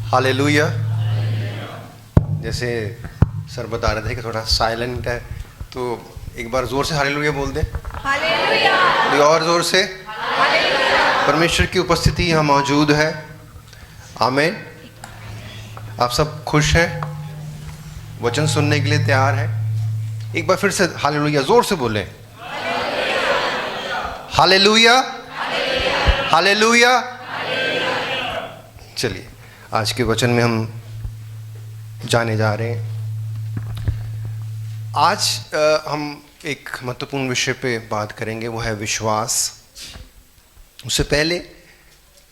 Hallelujah. जैसे sir बता रहे थे कि थोड़ा साइलेंट है, तो एक बार जोर से हालेलुया बोल दें। हालेलुया। और जोर से हालेलुया। परमेश्वर की उपस्थिति यहाँ मौजूद है। आमीन। आप सब खुश हैं, वचन सुनने के लिए तैयार हैं? एक बार फिर से हालेलुया जोर से बोलें। Hallelujah, hallelujah. चलिए आज के वचन में हम जाने जा रहे हैं। आज हम एक महत्वपूर्ण विषय पे बात करेंगे, वो है विश्वास। उससे पहले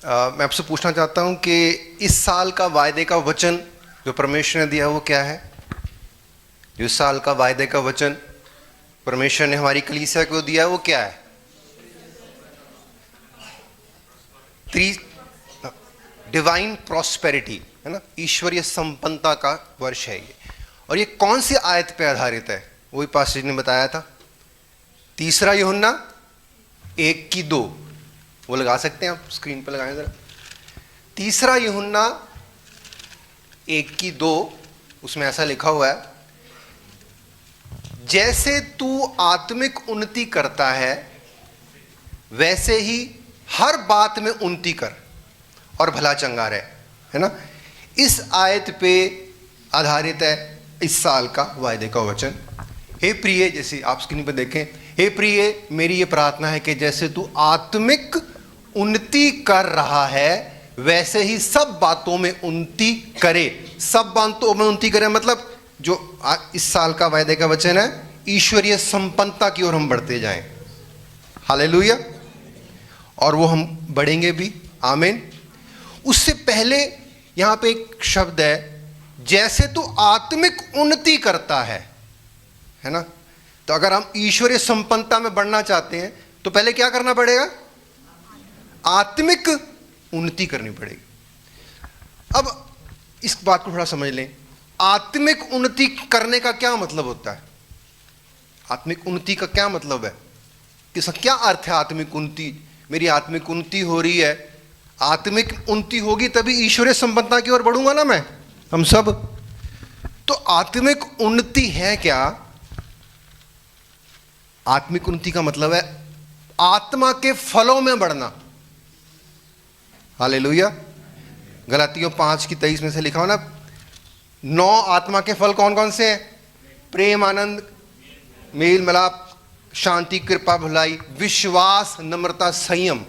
मैं आपसे पूछना चाहता हूँ कि इस साल का वायदे का वचन जो परमेश्वर ने दिया वो क्या है? जो इस साल का वायदे का वचन परमेश्वर ने हमारी कलीसिया को दिया वो क्या है? डिवाइन प्रॉस्पेरिटी, है ना, ईश्वरीय संपन्नता का वर्ष है ये। और ये कौन सी आयत पे आधारित है? वही पास्टर ने बताया था, 3 यूहन्ना 1:2। वो लगा सकते हैं आप, स्क्रीन पर लगाएं जरा। 3 यूहन्ना 1:2, उसमें ऐसा लिखा हुआ है, जैसे तू आत्मिक उन्नति करता है वैसे ही हर बात में उन्नति कर और भला चंगा रहे, है ना। इस आयत पे आधारित है इस साल का वायदे का वचन। हे प्रिय, जैसे आप स्क्रीन पे देखें, हे प्रिय, मेरी ये प्रार्थना है कि जैसे तू आत्मिक उन्नति कर रहा है वैसे ही सब बातों में उन्नति करे। सब बातों में उन्नति करे मतलब जो इस साल का वायदे का वचन है, ईश्वरीय संपन्नता की ओर हम बढ़ते जाएं। हालेलुया। और वो हम बढ़ेंगे भी। आमीन। उससे पहले यहां पे एक शब्द है, जैसे तू आत्मिक उन्नति करता है ना। तो अगर हम ईश्वरीय संपन्नता में बढ़ना चाहते हैं तो पहले क्या करना पड़ेगा? आत्मिक उन्नति करनी पड़ेगी। अब इस बात को थोड़ा समझ लें, आत्मिक उन्नति करने का क्या मतलब होता है? आत्मिक उन्नति का क्या मतलब है? इसका क्या अर्थ है आत्मिक उन्नति? मेरी आत्मिक उन्नति हो रही है, आत्मिक उन्नति होगी तभी ईश्वरीय संपन्नता की ओर बढ़ूंगा ना मैं, हम सब। तो आत्मिक उन्नति है क्या? आत्मिक उन्नति का मतलब है आत्मा के फलों में बढ़ना। हालेलुया। गलातियों 5:23 में से लिखा हो ना, 9 आत्मा के फल कौन कौन से हैं? प्रेम, आनंद, मेल मिलाप, शांति, कृपा, भलाई, विश्वास, नम्रता, संयम,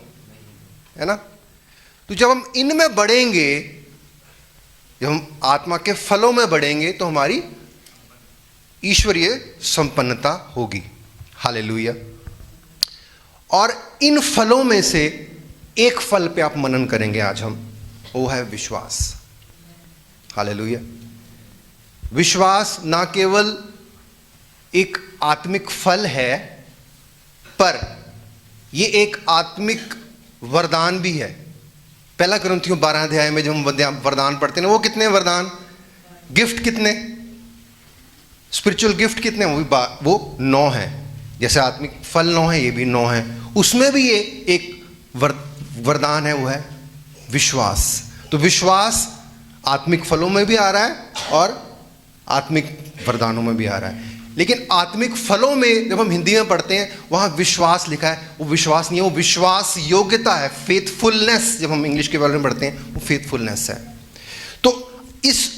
है ना। तो जब हम इनमें बढ़ेंगे, जब हम आत्मा के फलों में बढ़ेंगे तो हमारी ईश्वरीय संपन्नता होगी। हालेलुया। और इन फलों में से एक फल पे आप मनन करेंगे आज हम, वो है विश्वास। हालेलुया। विश्वास ना केवल एक आत्मिक फल है, पर ये एक आत्मिक वरदान भी है। 1 कुरिन्थियों 12 अध्याय में जब हम वरदान पढ़ते हैं, वो कितने वरदान, गिफ्ट कितने, स्पिरिचुअल गिफ्ट कितने? वो 9 हैं। जैसे आत्मिक फल 9 है, ये भी 9 है। उसमें भी ये एक वरदान है, वो है विश्वास। तो विश्वास आत्मिक फलों में भी आ रहा है और आत्मिक वरदानों में भी आ रहा है। लेकिन आत्मिक फलों में जब हम हिंदी में पढ़ते हैं, वहां विश्वास लिखा है। वो विश्वास नहीं है, वो विश्वास योग्यता है, फेथफुलनेस। जब हम इंग्लिश के बारे में पढ़ते हैं, वो फेथफुलनेस है। तो इस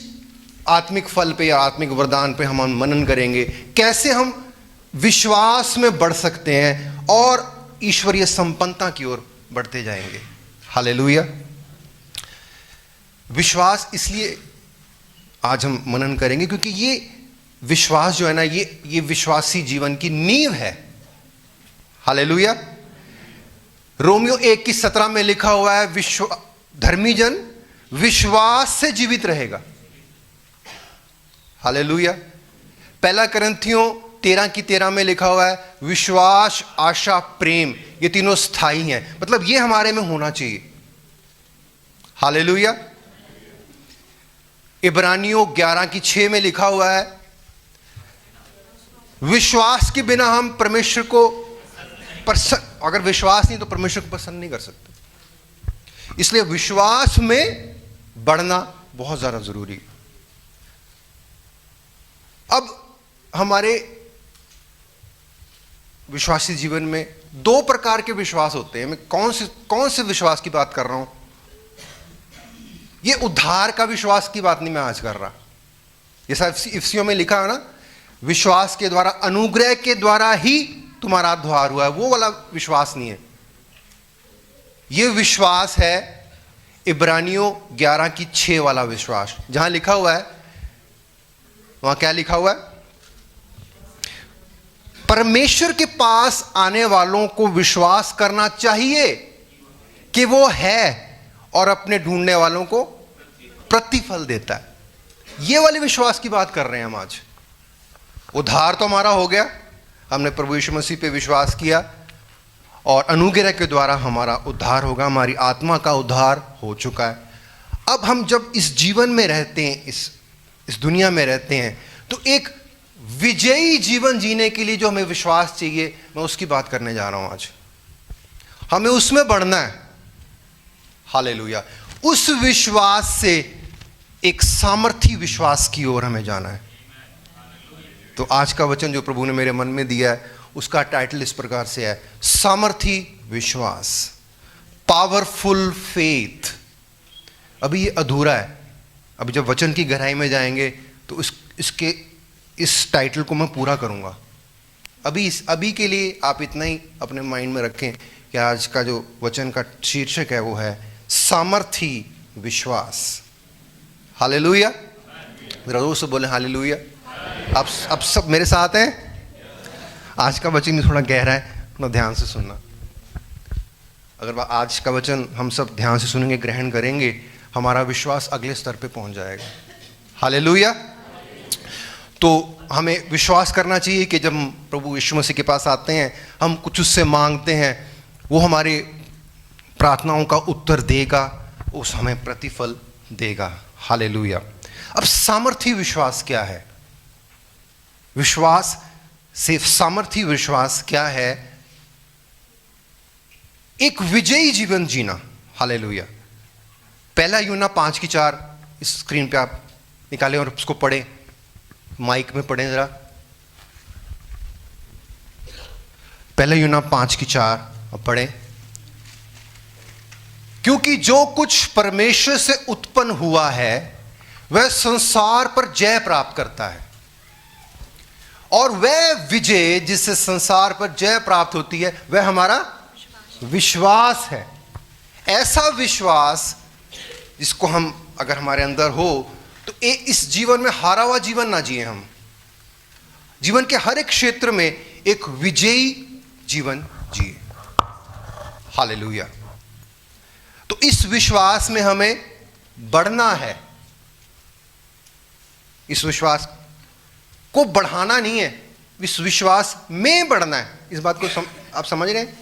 आत्मिक फल पे या आत्मिक वरदान पे हम मनन करेंगे, कैसे हम विश्वास में बढ़ सकते हैं और ईश्वरीय संपन्नता की ओर बढ़ते जाएंगे। हालेलुया। विश्वास इसलिए आज हम मनन करेंगे क्योंकि ये विश्वास जो है ना, ये विश्वासी जीवन की नींव है। हालेलुया। रोमियो 1:17 में लिखा हुआ है, धर्मी जन विश्वास से जीवित रहेगा। हालेलुया। 1 कुरिन्थियों 13:13 में लिखा हुआ है, विश्वास, आशा, प्रेम, ये तीनों स्थायी हैं। मतलब ये हमारे में होना चाहिए। हालेलुया। इब्रानियों 11:6 में लिखा हुआ है, विश्वास के बिना हम परमेश्वर को अगर विश्वास नहीं तो परमेश्वर को पसंद नहीं कर सकते। इसलिए विश्वास में बढ़ना बहुत ज़्यादा ज़रूरी है। अब हमारे विश्वासी जीवन में दो प्रकार के विश्वास होते हैं। मैं कौन से विश्वास की बात कर रहा हूं? ये उद्धार का विश्वास की बात नहीं मैं आज कर रहा। जैसा इफिसियों में लिखा है ना, विश्वास के द्वारा, अनुग्रह के द्वारा ही तुम्हारा उद्धार हुआ है, वो वाला विश्वास नहीं है। ये विश्वास है इब्रानियों 11:6 वाला विश्वास, जहां लिखा हुआ है, वहां क्या लिखा हुआ है? परमेश्वर के पास आने वालों को विश्वास करना चाहिए कि वो है और अपने ढूंढने वालों को प्रतिफल देता है। ये वाले विश्वास की बात कर रहे हैं हम आज। उद्धार तो हमारा हो गया, हमने प्रभु यीशु मसीह पे विश्वास किया और अनुग्रह के द्वारा हमारा उद्धार होगा, हमारी आत्मा का उद्धार हो चुका है। अब हम जब इस जीवन में रहते हैं, इस दुनिया में रहते हैं, तो एक विजयी जीवन जीने के लिए जो हमें विश्वास चाहिए, मैं उसकी बात करने जा रहा हूं आज। हमें उसमें बढ़ना है। हालेलुया। उस विश्वास से एक सामर्थी विश्वास की ओर हमें जाना है। तो आज का वचन जो प्रभु ने मेरे मन में दिया है, उसका टाइटल इस प्रकार से है, सामर्थी विश्वास, पावरफुल फेथ। अभी ये अधूरा है। अभी जब वचन की गहराई में जाएंगे तो इस टाइटल को मैं पूरा करूंगा। अभी के लिए आप इतना ही अपने माइंड में रखें कि आज का जो वचन का शीर्षक है वो है सामर्थी विश्वास। हालेलुया। जरा जोर से बोले हालेलुया। आप सब मेरे साथ हैं? आज का वचन थोड़ा गहरा है, थोड़ा ध्यान से सुनना। अगर आज का वचन हम सब ध्यान से सुनेंगे, ग्रहण करेंगे, हमारा विश्वास अगले स्तर पे पहुंच जाएगा। हालेलुया। तो हमें विश्वास करना चाहिए कि जब हम प्रभु यीशु मसीह के पास आते हैं, हम कुछ उससे मांगते हैं, वो हमारे प्रार्थनाओं का उत्तर देगा, उस हमें प्रतिफल देगा। हालेलुया। अब सामर्थी विश्वास क्या है? विश्वास सिर्फ सामर्थी विश्वास क्या है? एक विजयी जीवन जीना। हालेलुया। पहला यूहन्ना 5:4 इस स्क्रीन पे आप निकालें और उसको पढ़ें, माइक में पढ़ें जरा। पहला यूहन्ना 5:4 अब पढ़ें। क्योंकि जो कुछ परमेश्वर से उत्पन्न हुआ है वह संसार पर जय प्राप्त करता है, और वह विजय जिससे संसार पर जय प्राप्त होती है वह हमारा विश्वास है। ऐसा विश्वास जिसको हम अगर हमारे अंदर हो तो इस जीवन में हारा हुआ जीवन ना जिए, हम जीवन के हर एक क्षेत्र में एक विजयी जीवन जिए। हालेलुया। तो इस विश्वास में हमें बढ़ना है। इस विश्वास को बढ़ाना नहीं है, इस विश्वास में बढ़ना है। इस बात को आप समझ रहे हैं?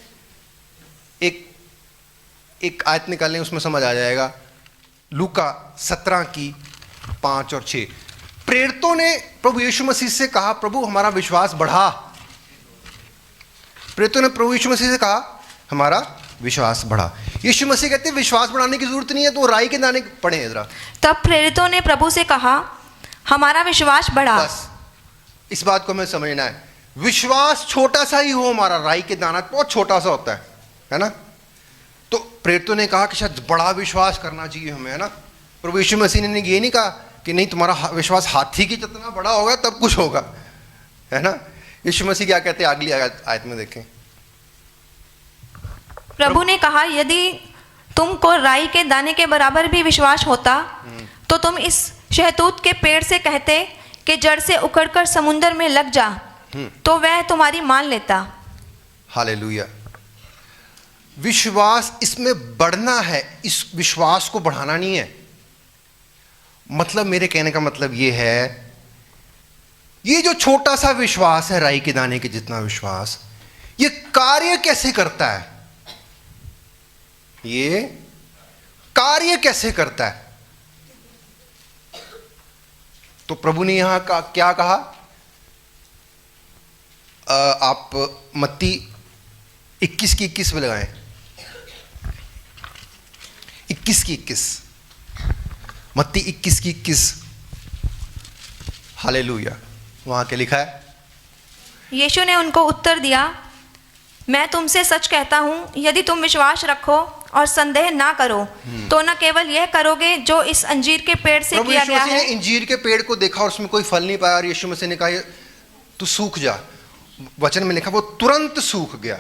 एक आयत निकालें, उसमें समझ आ जाएगा। लूका 17:5 और 6। प्रेरितों ने प्रभु यीशु मसीह से कहा, प्रभु हमारा विश्वास बढ़ा। प्रेरितों ने प्रभु यीशु मसीह से कहा, हमारा विश्वास बढ़ा। यीशु मसीह कहते हैं विश्वास बढ़ाने की जरूरत नहीं है, तो राई के दाने पढ़े जरा। तब प्रेरितों ने प्रभु से कहा, हमारा विश्वास बढ़ा। बस इस बात को हमें समझना है। विश्वास छोटा सा ही हो हमारा, राई के दाना बहुत छोटा सा होता है ना। तो प्रेरितों ने कहा कि शायद बड़ा विश्वास करना चाहिए हमें, है ना। प्रभु यीशु मसीह ने ये नहीं कहा कि नहीं तुम्हारा विश्वास हाथी की जितना बड़ा होगा तब कुछ होगा, है ना। यीशु मसीह क्या कहते हैं अगली आयत में देखें। प्रभु ने कहा, यदि तुमको राई के दाने के बराबर भी विश्वास होता तो तुम इस शहतूत के पेड़ से कहते कि जड़ से उखड़कर समुद्र में लग जा, तो वह तुम्हारी मान लेता। हालेलुया। विश्वास इसमें बढ़ना है, इस विश्वास को बढ़ाना नहीं है। मतलब मेरे कहने का मतलब ये है, ये जो छोटा सा विश्वास है, राई के दाने के जितना विश्वास, ये कार्य कैसे करता है? ये कार्य कैसे करता है? तो प्रभु ने यहां क्या कहा? आप मत्ती 21 में लगाएं। 21 मत्ती 21 की 21। हालेलुया। वहां क्या लिखा है? यीशु ने उनको उत्तर दिया, मैं तुमसे सच कहता हूँ, यदि तुम विश्वास रखो और संदेह ना करो तो न केवल यह करोगे जो इस अंजीर के पेड़ से प्रभु किया यीशु गया मसीह ने है। इंजीर के पेड़ को देखा और उसमें कोई फल नहीं पाया और यीशु मसीह ने कहा "ये तू सूख जा"। वचन में लिखा वो तुरंत सूख गया।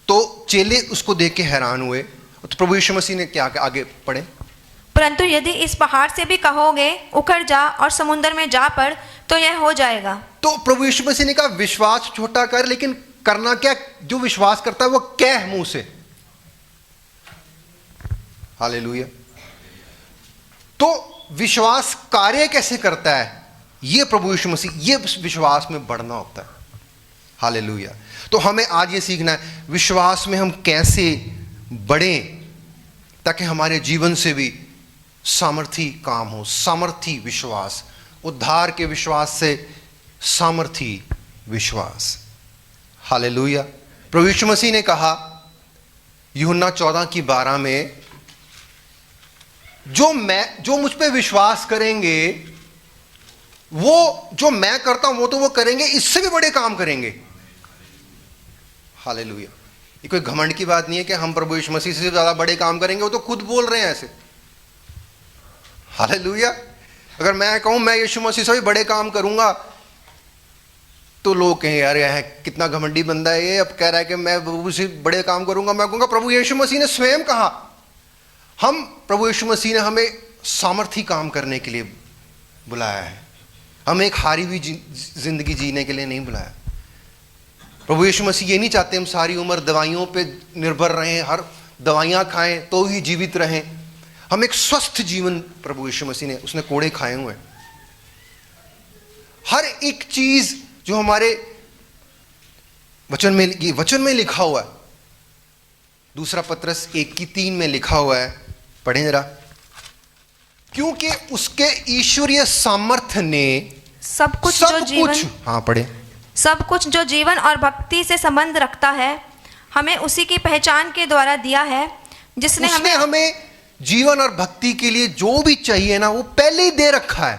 तो चेले उसको देख के हैरान हुए। तो प्रभु यीशु मसीह ने क्या आगे पढ़े? परंतु यदि इस पहाड़ से भी कहोगे उखड़ जा और समुद्र में जा पड़ तो यह हो जाएगा। तो प्रभु यीशु मसीह ने कहा विश्वास छोटा कर, लेकिन करना क्या? जो विश्वास करता है वो कह मुंह से। हालेलुया। तो विश्वास कार्य कैसे करता है? ये प्रभु यीशु मसीह, ये विश्वास में बढ़ना होता है। हालेलुया। तो हमें आज ये सीखना है विश्वास में हम कैसे बढ़ें ताकि हमारे जीवन से भी सामर्थी काम हो। सामर्थी विश्वास, उद्धार के विश्वास से सामर्थी विश्वास। हालेलुया। प्रभु यीशु मसीह ने कहा यूहन्ना 14:12 में, जो मुझ पे विश्वास करेंगे वो जो मैं करता हूं वो करेंगे, इससे भी बड़े काम करेंगे। हालेलुया। ये कोई घमंड की बात नहीं है कि हम प्रभु यीशु मसीह से ज्यादा बड़े काम करेंगे, वो तो खुद बोल रहे हैं ऐसे। हालेलुया। अगर मैं कहूं मैं यीशु मसीह से भी बड़े काम करूंगा तो लोग कहें यार यह कितना घमंडी बंदा है, ये अब कह रहा है कि मैं प्रभु से बड़े काम करूंगा। मैं कहूंगा प्रभु यीशु मसीह ने स्वयं कहा, प्रभु यीशु मसीह ने हमें सामर्थी काम करने के लिए बुलाया है। हमें एक हारी हुई जिंदगी जीने के लिए नहीं बुलाया। प्रभु यीशु मसीह ये नहीं चाहते हम सारी उम्र दवाइयों पे निर्भर रहें, हर दवाइयाँ खाएं तो ही जीवित रहें। हम एक स्वस्थ जीवन प्रभु यीशु मसीह ने, उसने कोड़े खाए हुए हैं। हर एक चीज जो हमारे वचन में लिखा हुआ है, दूसरा पत्रस 1:3 में लिखा हुआ है, पढ़ें जरा। क्योंकि उसके ईश्वरीय सामर्थ्य ने सब कुछ हाँ पढ़े। सब कुछ जो जीवन और भक्ति से संबंध रखता है हमें उसी की पहचान के द्वारा दिया है, जिसने हमें जीवन और भक्ति के लिए जो भी चाहिए ना वो पहले ही दे रखा है।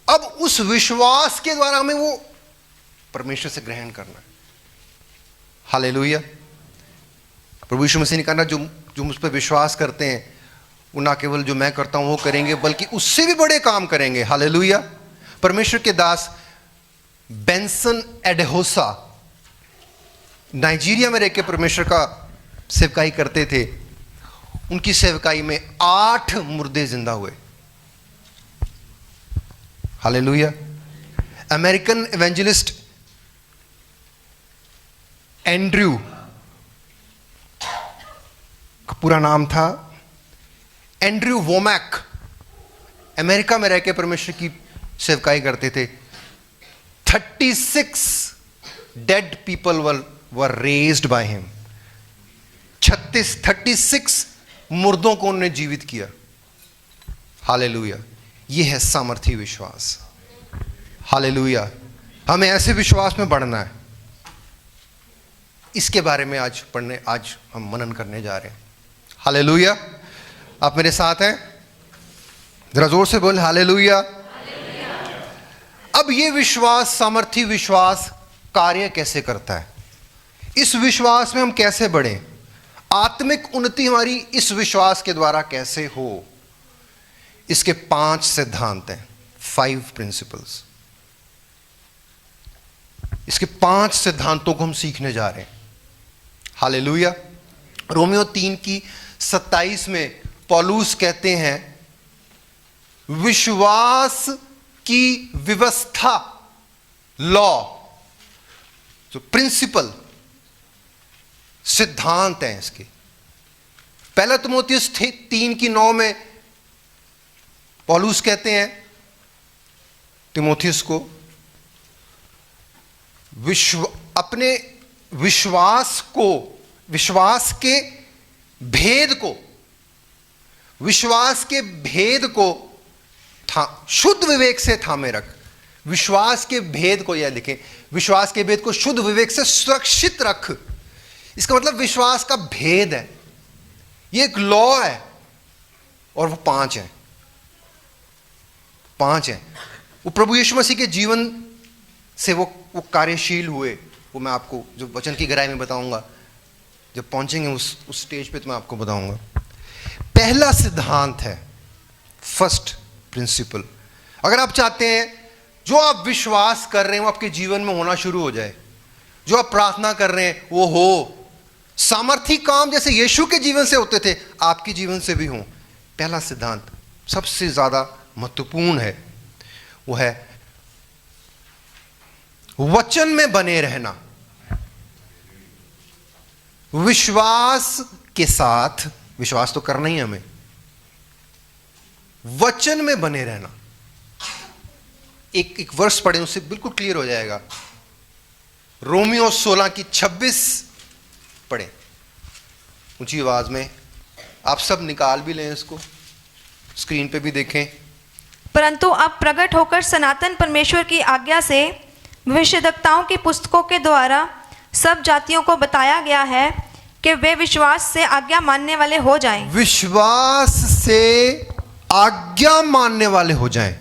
अब उस विश्वास के द्वारा हमें वो परमेश्वर से ग्रहण करना है। हालेलुया। प्रभु यीशु मसीह ने कहा जो मुझ पर विश्वास करते हैं वो ना केवल जो मैं करता हूं वो करेंगे बल्कि उससे भी बड़े काम करेंगे। हालेलुया। परमेश्वर के दास बेंसन एडेहोसा नाइजीरिया में रहकर परमेश्वर का सेवकाई करते थे। उनकी सेवकाई में 8 मुर्दे जिंदा हुए। हालेलुया। अमेरिकन इवेंजलिस्ट एंड्रयू का पूरा नाम था एंड्रयू वोमैक, अमेरिका में रहकर परमेश्वर की सेवकाई करते थे। 36 dead people were raised by him. 36 मुर्दों को उन्होंने जीवित किया। हालेलुया। यह है सामर्थी विश्वास। हालेलुया। हमें ऐसे विश्वास में बढ़ना है। इसके बारे में आज हम मनन करने जा रहे हैं। हालेलुया। आप मेरे साथ हैं? जरा जोर से बोल हालेलुया। अब ये विश्वास, सामर्थी विश्वास कार्य कैसे करता है? इस विश्वास में हम कैसे बढ़ें? आत्मिक उन्नति हमारी इस विश्वास के द्वारा कैसे हो? इसके 5 सिद्धांत हैं, 5 प्रिंसिपल्स। इसके 5 सिद्धांतों को हम सीखने जा रहे हैं। हालेलुया। रोमियो 3:27 में पौलुस कहते हैं विश्वास की व्यवस्था, लॉ, जो प्रिंसिपल सिद्धांत हैं इसके। पहला तिमोथियुस 3:9 में पौलुस कहते हैं तिमोथियुस को अपने विश्वास के भेद को शुद्ध विवेक से थामे रख। विश्वास के भेद को, यह लिखें, विश्वास के भेद को शुद्ध विवेक से सुरक्षित रख। इसका मतलब विश्वास का भेद है, ये एक लॉ है। और वो 5 हैं, 5 हैं। वो प्रभु यीशु मसीह के जीवन से वो कार्यशील हुए, वो मैं आपको जो वचन की गहराई में बताऊंगा, जब पहुंचेंगे उस स्टेज पे तो मैं आपको बताऊंगा। पहला सिद्धांत है, फर्स्ट प्रिंसिपल, अगर आप चाहते हैं जो आप विश्वास कर रहे हैं वो आपके जीवन में होना शुरू हो जाए, जो आप प्रार्थना कर रहे हैं वो हो, सामर्थी काम जैसे यीशु के जीवन से होते थे आपके जीवन से भी हों। पहला सिद्धांत सबसे ज्यादा महत्वपूर्ण है, वो है वचन में बने रहना। विश्वास के साथ, विश्वास तो करना ही हमें, वचन में बने रहना। एक वर्ष पढ़े उससे बिल्कुल क्लियर हो जाएगा। रोमियो 16 की 26 पढ़े ऊंची आवाज में, आप सब निकाल भी लें इसको, स्क्रीन पे भी देखें। परंतु अब प्रकट होकर सनातन परमेश्वर की आज्ञा से भविष्यद्वक्ताओं की पुस्तकों के द्वारा सब जातियों को बताया गया है कि वे विश्वास से आज्ञा मानने वाले हो जाएं। विश्वास से आज्ञा मानने वाले हो जाएं।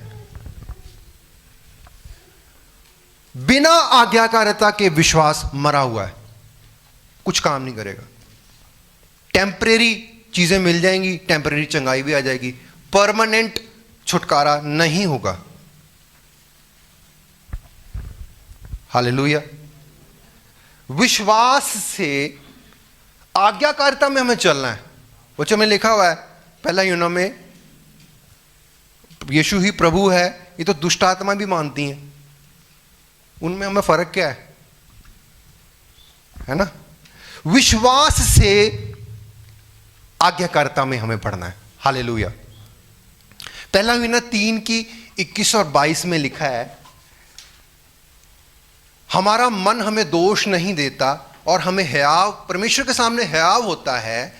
बिना आज्ञाकारिता के विश्वास मरा हुआ है, कुछ काम नहीं करेगा। टेम्परेरी चीजें मिल जाएंगी, टेम्परेरी चंगाई भी आ जाएगी, परमानेंट छुटकारा नहीं होगा। हालेलुया। विश्वास से आज्ञाकारिता में हमें चलना है। वो जो में लिखा हुआ है पहला यूना में, यीशु ही प्रभु है, ये तो दुष्ट आत्मा भी मानती हैं, उनमें हमें फर्क क्या है ना? विश्वास से आज्ञाकारिता में हमें पढ़ना है। हालेलुया। पहला यूना 3 की 21 और 22 में लिखा है, हमारा मन हमें दोष नहीं देता और हमें हयाव, परमेश्वर के सामने हयाव होता है,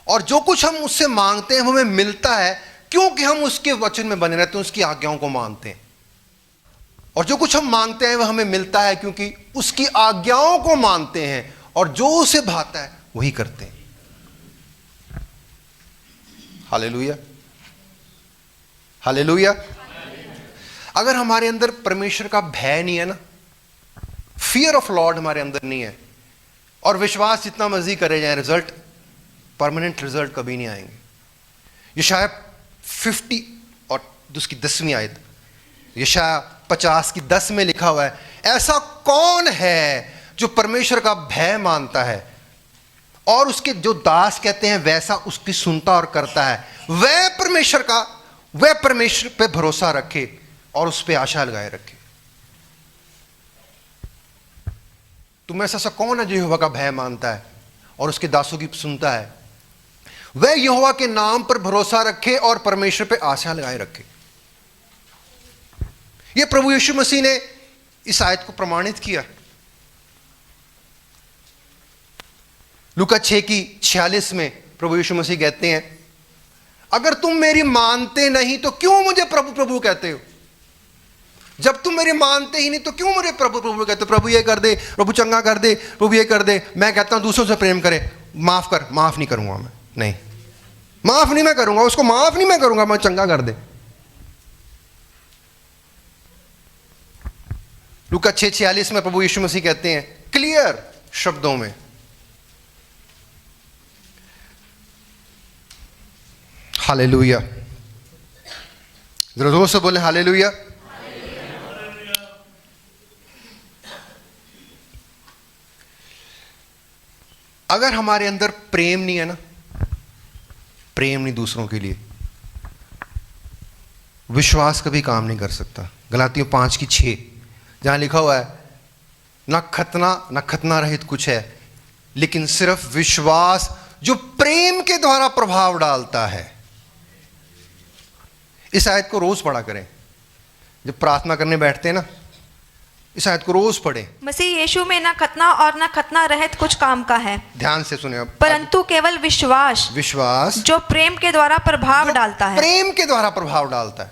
और जो कुछ हम उससे मांगते हैं हमें मिलता है क्योंकि हम उसके वचन में बने रहते हैं, उसकी आज्ञाओं को मानते हैं। और जो कुछ हम मांगते हैं वह हमें मिलता है क्योंकि उसकी आज्ञाओं को मानते हैं, और जो उसे भाता है वही करते हैं। Hallelujah, hallelujah. अगर हमारे अंदर परमेश्वर का भय नहीं है ना, फियर ऑफ लॉर्ड हमारे अंदर नहीं है, और विश्वास जितना मर्जी करे जाए, रिजल्ट, परमानेंट रिजल्ट कभी नहीं आएंगे। यशाया 50 और उसकी 10वीं आयत, यशाया 50 की 10 में लिखा हुआ है, ऐसा कौन है जो परमेश्वर का भय मानता है और उसके जो दास कहते हैं वैसा उसकी सुनता और करता है, वह परमेश्वर पे भरोसा रखे और उस पे आशा लगाए रखे। तुम ऐसा कौन है जो यहोवा का भय मानता है और उसके दासों की सुनता है? वह यहोवा के नाम पर भरोसा रखे और परमेश्वर पे आशा लगाए रखे। यह प्रभु यीशु मसीह ने इस आयत को प्रमाणित किया। लूका 6 की 46 में प्रभु यीशु मसीह कहते हैं, अगर तुम मेरी मानते नहीं तो क्यों मुझे प्रभु प्रभु कहते हो? जब तुम मेरे मानते ही नहीं तो क्यों मुझे प्रभु प्रभु कहते हो? प्रभु ये कर दे, प्रभु चंगा कर दे, प्रभु ये कर दे। मैं कहता हूं दूसरों से प्रेम करे, माफ कर, माफ नहीं करूंगा मैं, नहीं, माफ नहीं मैं करूंगा, उसको माफ नहीं मैं करूंगा, मैं चंगा कर दे। लूका 6:46 में प्रभु यीशु मसीह कहते हैं क्लियर शब्दों में, हालेलुया। जरा जोर से बोले हालेलुया। अगर हमारे अंदर प्रेम नहीं है ना, प्रेम नहीं दूसरों के लिए, विश्वास कभी काम नहीं कर सकता। गलातियों 5 की 6 जहां लिखा हुआ है, ना खतना रहित कुछ है लेकिन सिर्फ विश्वास जो प्रेम के द्वारा प्रभाव डालता है। इस आयत को रोज पढ़ा करें, जब प्रार्थना करने बैठते हैं ना, इस आयत को रोज पढ़ें। मसीह यीशु में ना खतना और ना खतना रहित कुछ काम का है, ध्यान से सुने अब, परंतु केवल विश्वास जो प्रेम के द्वारा प्रभाव डालता है, प्रेम के द्वारा प्रभाव डालता है।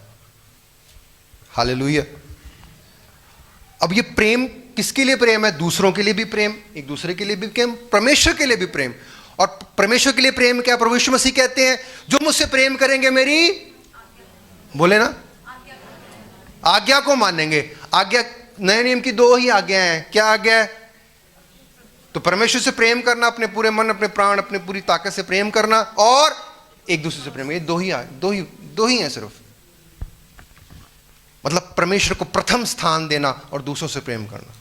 हालेलुया। अब ये प्रेम किसके लिए प्रेम है? दूसरों के लिए भी प्रेम, एक दूसरे के लिए भी प्रेम, परमेश्वर के लिए भी प्रेम, और परमेश्वर के लिए प्रेम क्या? प्रभु यीशु मसीह कहते हैं जो मुझसे प्रेम करेंगे मेरी, बोले ना, आज्ञा को मानेंगे। आज्ञा, नए नियम की 2 ही आज्ञा हैं। क्या आज्ञा है? तो परमेश्वर से प्रेम करना, अपने पूरे मन, अपने प्राण, अपने पूरी ताकत से प्रेम करना, और एक दूसरे से प्रेम। ये दो ही हैं सिर्फ। मतलब परमेश्वर को प्रथम स्थान देना और दूसरों से प्रेम करना।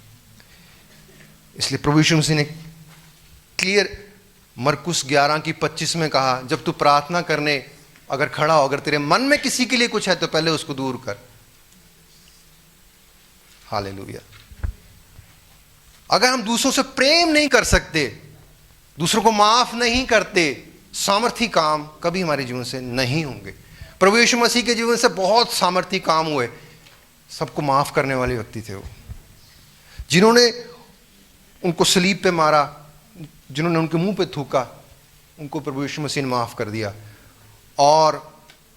इसलिए प्रभु यीशु मसीह ने क्लियर मरकुस 11:25 में कहा, जब तू प्रार्थना करने अगर खड़ा हो, अगर तेरे मन में किसी के लिए कुछ है तो पहले उसको दूर कर। हालेलुया। अगर हम दूसरों से प्रेम नहीं कर सकते, दूसरों को माफ नहीं करते, सामर्थी काम कभी हमारे जीवन से नहीं होंगे। प्रभु यीशु मसीह के जीवन से बहुत सामर्थी काम हुए। सबको माफ करने वाले व्यक्ति थे वो, जिन्होंने उनको सलीब पे मारा, जिन्होंने उनके मुंह पे थूका, उनको प्रभु यीशु मसीह ने माफ कर दिया। और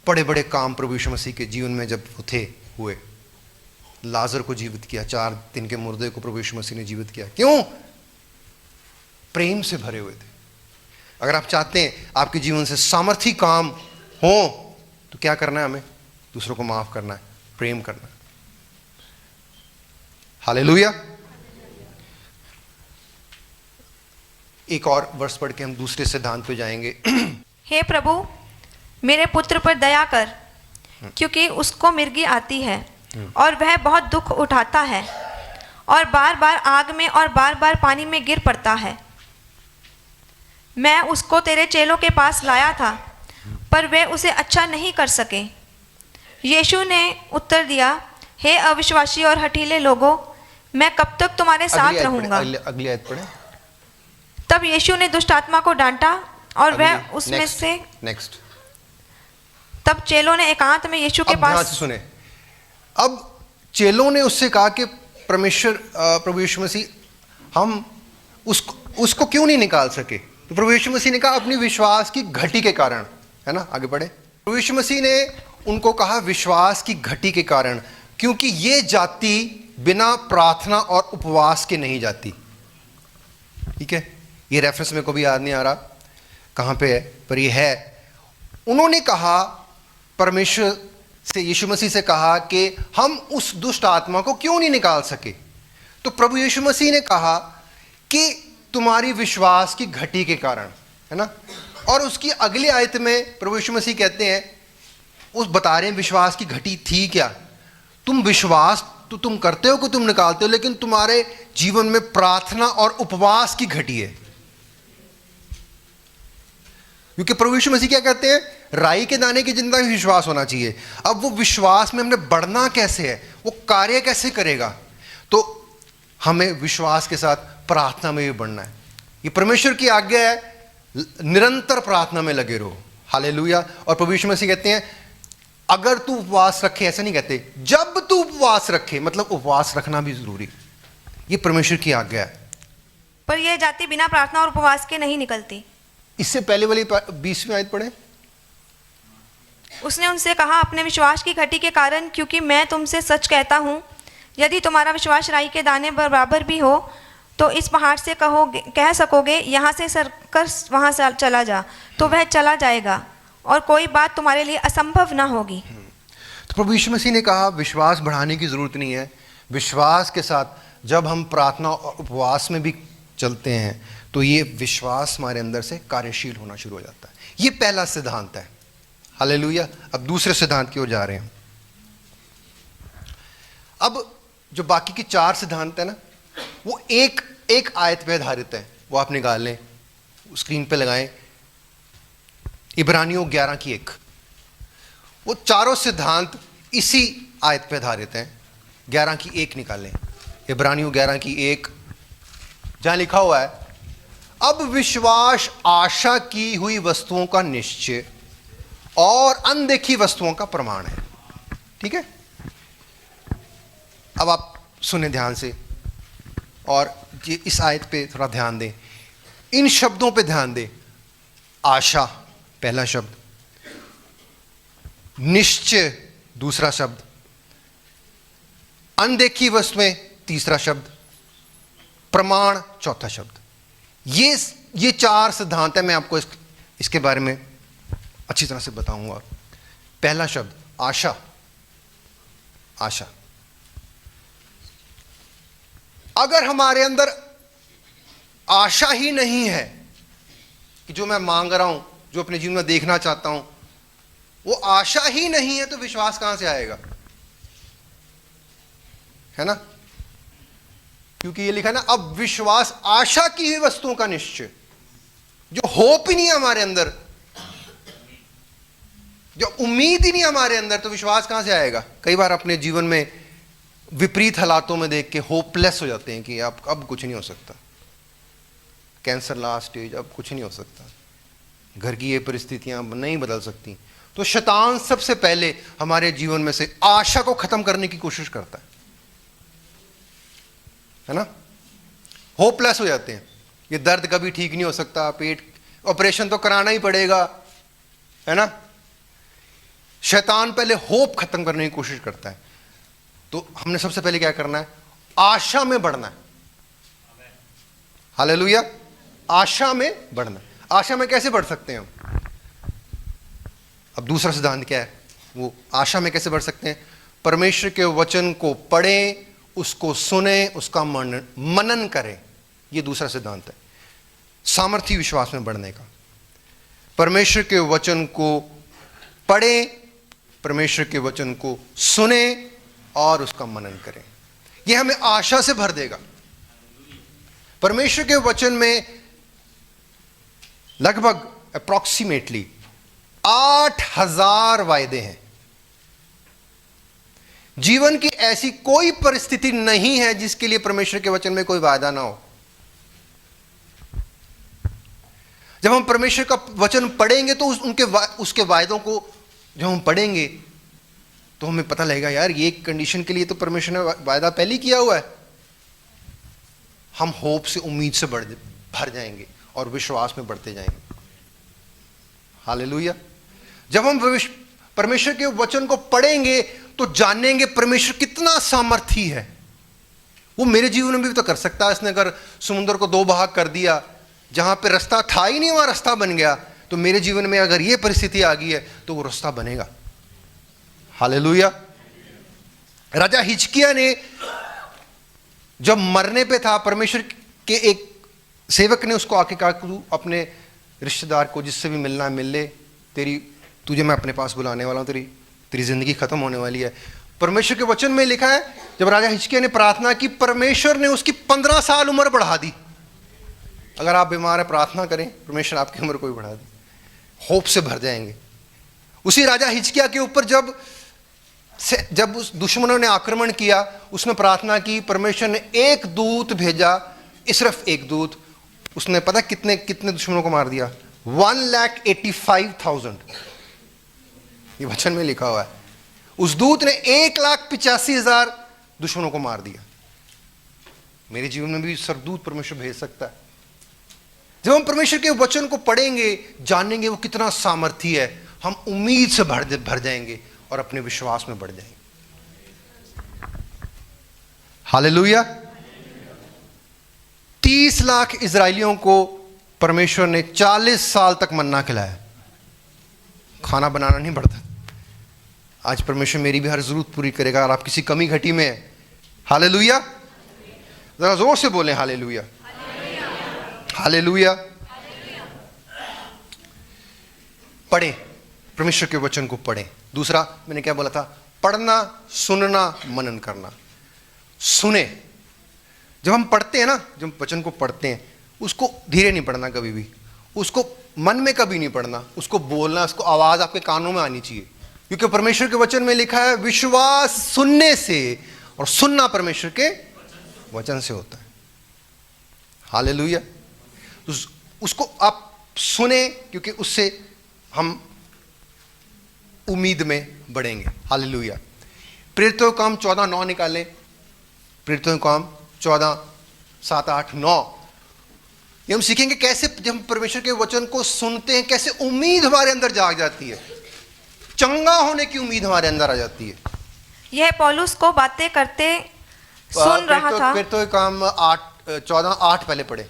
बड़े बड़े काम प्रभु यीशु मसीह के जीवन में जब थे हुए, लाजर को जीवित किया, 4 दिन के मुर्दे को प्रभु यीशु मसीह ने जीवित किया। क्यों? प्रेम से भरे हुए थे। अगर आप चाहते हैं आपके जीवन से सामर्थी काम हो तो क्या करना है? हमें दूसरों को माफ करना है, प्रेम करना है। हालेलुया। एक और वर्ष पढ़ के हम दूसरे सिद्धांत पे जाएंगे। हे प्रभु, मेरे पुत्र पर दया कर, क्योंकि उसको मिर्गी आती है और वह बहुत दुख उठाता है और बार बार आग में और बार बार पानी में गिर पड़ता है। मैं उसको तेरे चेलों के पास लाया था, पर वे उसे अच्छा नहीं कर सके। यीशु ने उत्तर दिया, हे अविश्वासी और हठीले लोगों, मैं कब तक तुम्हारे साथ रहूंगा। अगली आयत पढ़े। तब यीशु ने दुष्ट आत्मा को डांटा और वह उसमें से नेक्स्ट। तब चेलों ने एकांत में यीशु के पास सुने। अब चेलों ने उससे कहा कि प्रभु यीशु मसीह, हम उसको क्यों नहीं निकाल सके? तो प्रभु यीशु मसीह ने कहा अपनी विश्वास की घटी के कारण, है ना। आगे बढ़े। प्रभु यीशु मसीह ने उनको कहा विश्वास की घटी के कारण, क्योंकि ये जाति बिना प्रार्थना और उपवास के नहीं जाती। ठीक है, ये रेफरेंस मेरे को भी याद नहीं आ रहा कहाँ पे है, पर ये है। उन्होंने कहा, परमेश्वर से, यीशु मसीह से कहा कि हम उस दुष्ट आत्मा को क्यों नहीं निकाल सके। तो प्रभु यीशु मसीह ने कहा कि तुम्हारी विश्वास की घटी के कारण, है ना। और उसकी अगली आयत में प्रभु यीशु मसीह कहते हैं, उस बता रहे हैं विश्वास की घटी थी क्या। तुम विश्वास तो तुम करते हो कि तुम निकालते हो, लेकिन तुम्हारे जीवन में प्रार्थना और उपवास की घटी है। क्योंकि प्रभु यीशु मसीह क्या कहते हैं, राई के दाने की जिंदा भी विश्वास होना चाहिए। अब वो विश्वास में हमने बढ़ना कैसे है, वो कार्य कैसे करेगा? तो हमें विश्वास के साथ प्रार्थना में भी बढ़ना है। ये परमेश्वर की आज्ञा है, निरंतर प्रार्थना में लगे रहो। हालेलुया। और प्रभु यीशु मसीह कहते हैं अगर तू उपवास रखे, ऐसा नहीं कहते, जब तू उपवास रखे, मतलब उपवास रखना भी जरूरी। ये परमेश्वर की आज्ञा है। पर यह जाति बिना प्रार्थना और उपवास के नहीं निकलती। इससे पहले वाली 20वीं आयत पढ़े। उसने उनसे कहा, अपने विश्वास की घटी के कारण, क्योंकि मैं तुमसे सच कहता हूँ, यदि तुम्हारा विश्वास राई के दाने बराबर भी हो तो इस पहाड़ से कह सकोगे यहाँ से सरकर वहाँ से चला जा, तो वह चला जाएगा और कोई बात तुम्हारे लिए असंभव ना होगी। तो प्रभु यीशु मसीह ने कहा विश्वास बढ़ाने की जरूरत नहीं है। विश्वास के साथ जब हम प्रार्थना और उपवास में भी चलते हैं तो ये विश्वास हमारे अंदर से कार्यशील होना शुरू हो जाता है। ये पहला सिद्धांत है। हालेलुया। अब दूसरे सिद्धांत की ओर जा रहे हैं। अब जो बाकी के 4 सिद्धांत है ना, वो एक आयत पे आधारित है। वो आप निकाल लें, स्क्रीन पे लगाएं। इब्रानियों 11:1। वो चारों सिद्धांत इसी आयत पे आधारित हैं। 11:1 निकालें। इब्रानियों 11:1 जहां लिखा हुआ है, अब विश्वास आशा की हुई वस्तुओं का निश्चय और अनदेखी वस्तुओं का प्रमाण है। ठीक है। अब आप सुने ध्यान से और ये इस आयत पे थोड़ा ध्यान दें, इन शब्दों पे ध्यान दें। आशा पहला शब्द, निश्चय दूसरा शब्द, अनदेखी वस्तुएं तीसरा शब्द, प्रमाण चौथा शब्द। ये चार सिद्धांत है, मैं आपको इसके बारे में अच्छी तरह से बताऊंगा। पहला शब्द आशा। आशा, अगर हमारे अंदर आशा ही नहीं है कि जो मैं मांग रहा हूं, जो अपने जीवन में देखना चाहता हूं, वो आशा ही नहीं है, तो विश्वास कहां से आएगा? है ना? क्योंकि ये लिखा है ना, अब विश्वास आशा की हुई वस्तुओं का निश्चय। जो होप ही नहीं है हमारे अंदर, जो उम्मीद ही नहीं हमारे अंदर, तो विश्वास कहां से आएगा? कई बार अपने जीवन में विपरीत हालातों में देख के होपलेस हो जाते हैं कि अब कुछ नहीं हो सकता, कैंसर लास्ट स्टेज, अब कुछ नहीं हो सकता, घर की ये परिस्थितियां नहीं बदल सकती। तो शैतान सबसे पहले हमारे जीवन में से आशा को खत्म करने की कोशिश करता है ना? होपलेस हो जाते हैं, ये दर्द कभी ठीक नहीं हो सकता, पेट ऑपरेशन तो कराना ही पड़ेगा, है ना? शैतान पहले होप खत्म करने की कोशिश करता है। तो हमने सबसे पहले क्या करना है? आशा में बढ़ना है। हालेलुया, आशा में बढ़ना। आशा में कैसे बढ़ सकते हैं हम? अब दूसरा सिद्धांत क्या है? वो आशा में कैसे बढ़ सकते हैं? परमेश्वर के वचन को पढ़ें, उसको सुने, उसका मनन करें। ये दूसरा सिद्धांत है सामर्थी विश्वास में बढ़ने का। परमेश्वर के वचन को पढ़ें, परमेश्वर के वचन को सुने और उसका मनन करें। यह हमें आशा से भर देगा। परमेश्वर के वचन में लगभग अप्रॉक्सीमेटली 8,000 वायदे हैं। जीवन की ऐसी कोई परिस्थिति नहीं है जिसके लिए परमेश्वर के वचन में कोई वायदा ना हो। जब हम परमेश्वर का वचन पढ़ेंगे तो उसके वायदों को जब हम पढ़ेंगे तो हमें पता लगेगा, यार ये कंडीशन के लिए तो परमेश्वर ने वायदा पहले ही किया हुआ है। हम होप से, उम्मीद से भर जाएंगे और विश्वास में बढ़ते जाएंगे। हालेलुया। जब हम परमेश्वर के वचन को पढ़ेंगे तो जानेंगे परमेश्वर कितना सामर्थी है। वो मेरे जीवन में भी तो कर सकता है। इसने अगर समुद्र को 2 भाग कर दिया, जहां पे रास्ता था ही नहीं वहां रास्ता बन गया, तो मेरे जीवन में अगर ये परिस्थिति आ गई है तो वो रास्ता बनेगा। हालेलुया। राजा हिजकिय्याह ने जब मरने पे था, परमेश्वर के एक सेवक ने उसको आके कहा, तू अपने रिश्तेदार को जिससे भी मिलना है मिल ले, तुझे मैं अपने पास बुलाने वाला हूं, तेरी जिंदगी खत्म होने वाली है। परमेश्वर के वचन में लिखा है, जब राजा हिजकिय्याह ने प्रार्थना की, परमेश्वर ने उसकी 15 साल उम्र बढ़ा दी। अगर आप बीमार है, प्रार्थना करें, परमेश्वर आपकी उम्र को भी बढ़ा दी। होप से भर जाएंगे। उसी राजा हिजकिय्याह के ऊपर जब उस दुश्मनों ने आक्रमण किया, उसने प्रार्थना की, परमेश्वर ने एक दूत भेजा, सिर्फ एक दूत, उसने पता कितने दुश्मनों को मार दिया? 1,85,000। ये वचन में लिखा हुआ है। उस दूत ने 1,85,000 दुश्मनों को मार दिया। मेरे जीवन में भी सरदूत परमेश्वर भेज सकता है। जब हम परमेश्वर के वचन को पढ़ेंगे, जानेंगे वो कितना सामर्थी है, हम उम्मीद से भर जाएंगे और अपने विश्वास में बढ़ जाएंगे। हालेलुया। 30 लाख इजरायलियों को परमेश्वर ने 40 साल तक मन्ना खिलाया। खाना बनाना नहीं पड़ता। आज परमेश्वर मेरी भी हर जरूरत पूरी करेगा। अगर आप किसी कमी घटी में है, हालेलुया, जरा जोर से बोलें हालेलुया, हालेलुया। पढ़ें, परमेश्वर के वचन को पढ़ें। दूसरा मैंने क्या बोला था? पढ़ना, सुनना, मनन करना। सुने। जब हम पढ़ते हैं ना, जब वचन को पढ़ते हैं, उसको धीरे नहीं पढ़ना कभी भी, उसको मन में कभी नहीं पढ़ना, उसको बोलना, उसको आवाज आपके कानों में आनी चाहिए। क्योंकि परमेश्वर के वचन में लिखा है, विश्वास सुनने से, और सुनना परमेश्वर के वचन से होता है। हालेलुया। उसको आप सुने, क्योंकि उससे हम उम्मीद में बढ़ेंगे। हालेलुया। प्रेरितों का काम 14:9 निकालें। प्रेरितों का काम 14:7, 8, 9। ये हम सीखेंगे कैसे जब हम परमेश्वर के वचन को सुनते हैं, कैसे उम्मीद हमारे अंदर जाग जाती है, चंगा होने की उम्मीद हमारे अंदर आ जाती है। यह पौलुस को बातें करते सुन रहा था। प्रेरितों का काम 14:8 पहले पढ़े।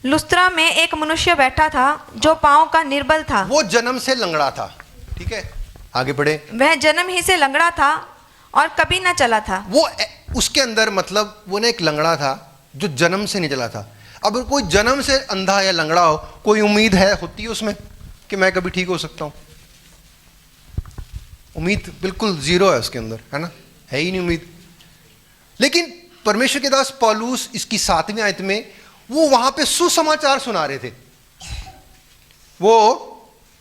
लुस्त्रा में एक मनुष्य बैठा था जो पांव का निर्बल था। वो जन्म से लंगड़ा था। ठीक है, आगे बढ़े। वह जन्म ही से लंगड़ा था और कभी न चला था। वो उसके अंदर मतलब वो ना एक लंगड़ा था जो जन्म से नहीं चला था। अब कोई जन्म से अंधा या लंगड़ा हो, कोई उम्मीद होती है उसमें कि मैं कभी ठीक हो सकता हूं? उम्मीद बिल्कुल जीरो है उसके अंदर, है ना, है ही नहीं उम्मीद। लेकिन परमेश्वर के दास पौलुस इसकी 7वीं आयत में वो वहां पे सुसमाचार सुना रहे थे। वो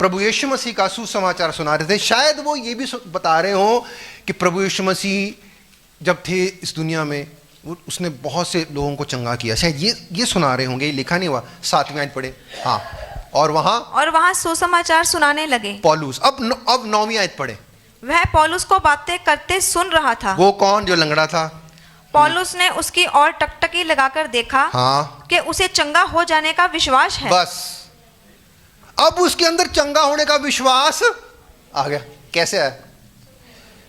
प्रभु यीशु मसीह का सुसमाचार सुना रहे थे। शायद वो ये भी बता रहे हो कि प्रभु यीशु मसीह जब थे इस दुनिया में उसने बहुत से लोगों को चंगा किया। शायद ये सुना रहे होंगे, ये लिखा नहीं हुआ। 7वीं आयत पढ़े। हाँ, और वहां सुसमाचार सुनाने लगे पौलुस। अब 9वीं आयत पढ़े। वह पौलुस को बातें करते सुन रहा था। वो कौन जो लंगड़ा था? पौलुस ने उसकी ओर टकटकी लगाकर देखा कि उसे चंगा हो जाने का विश्वास है। बस अब उसके अंदर चंगा होने का विश्वास आ गया। कैसे आया?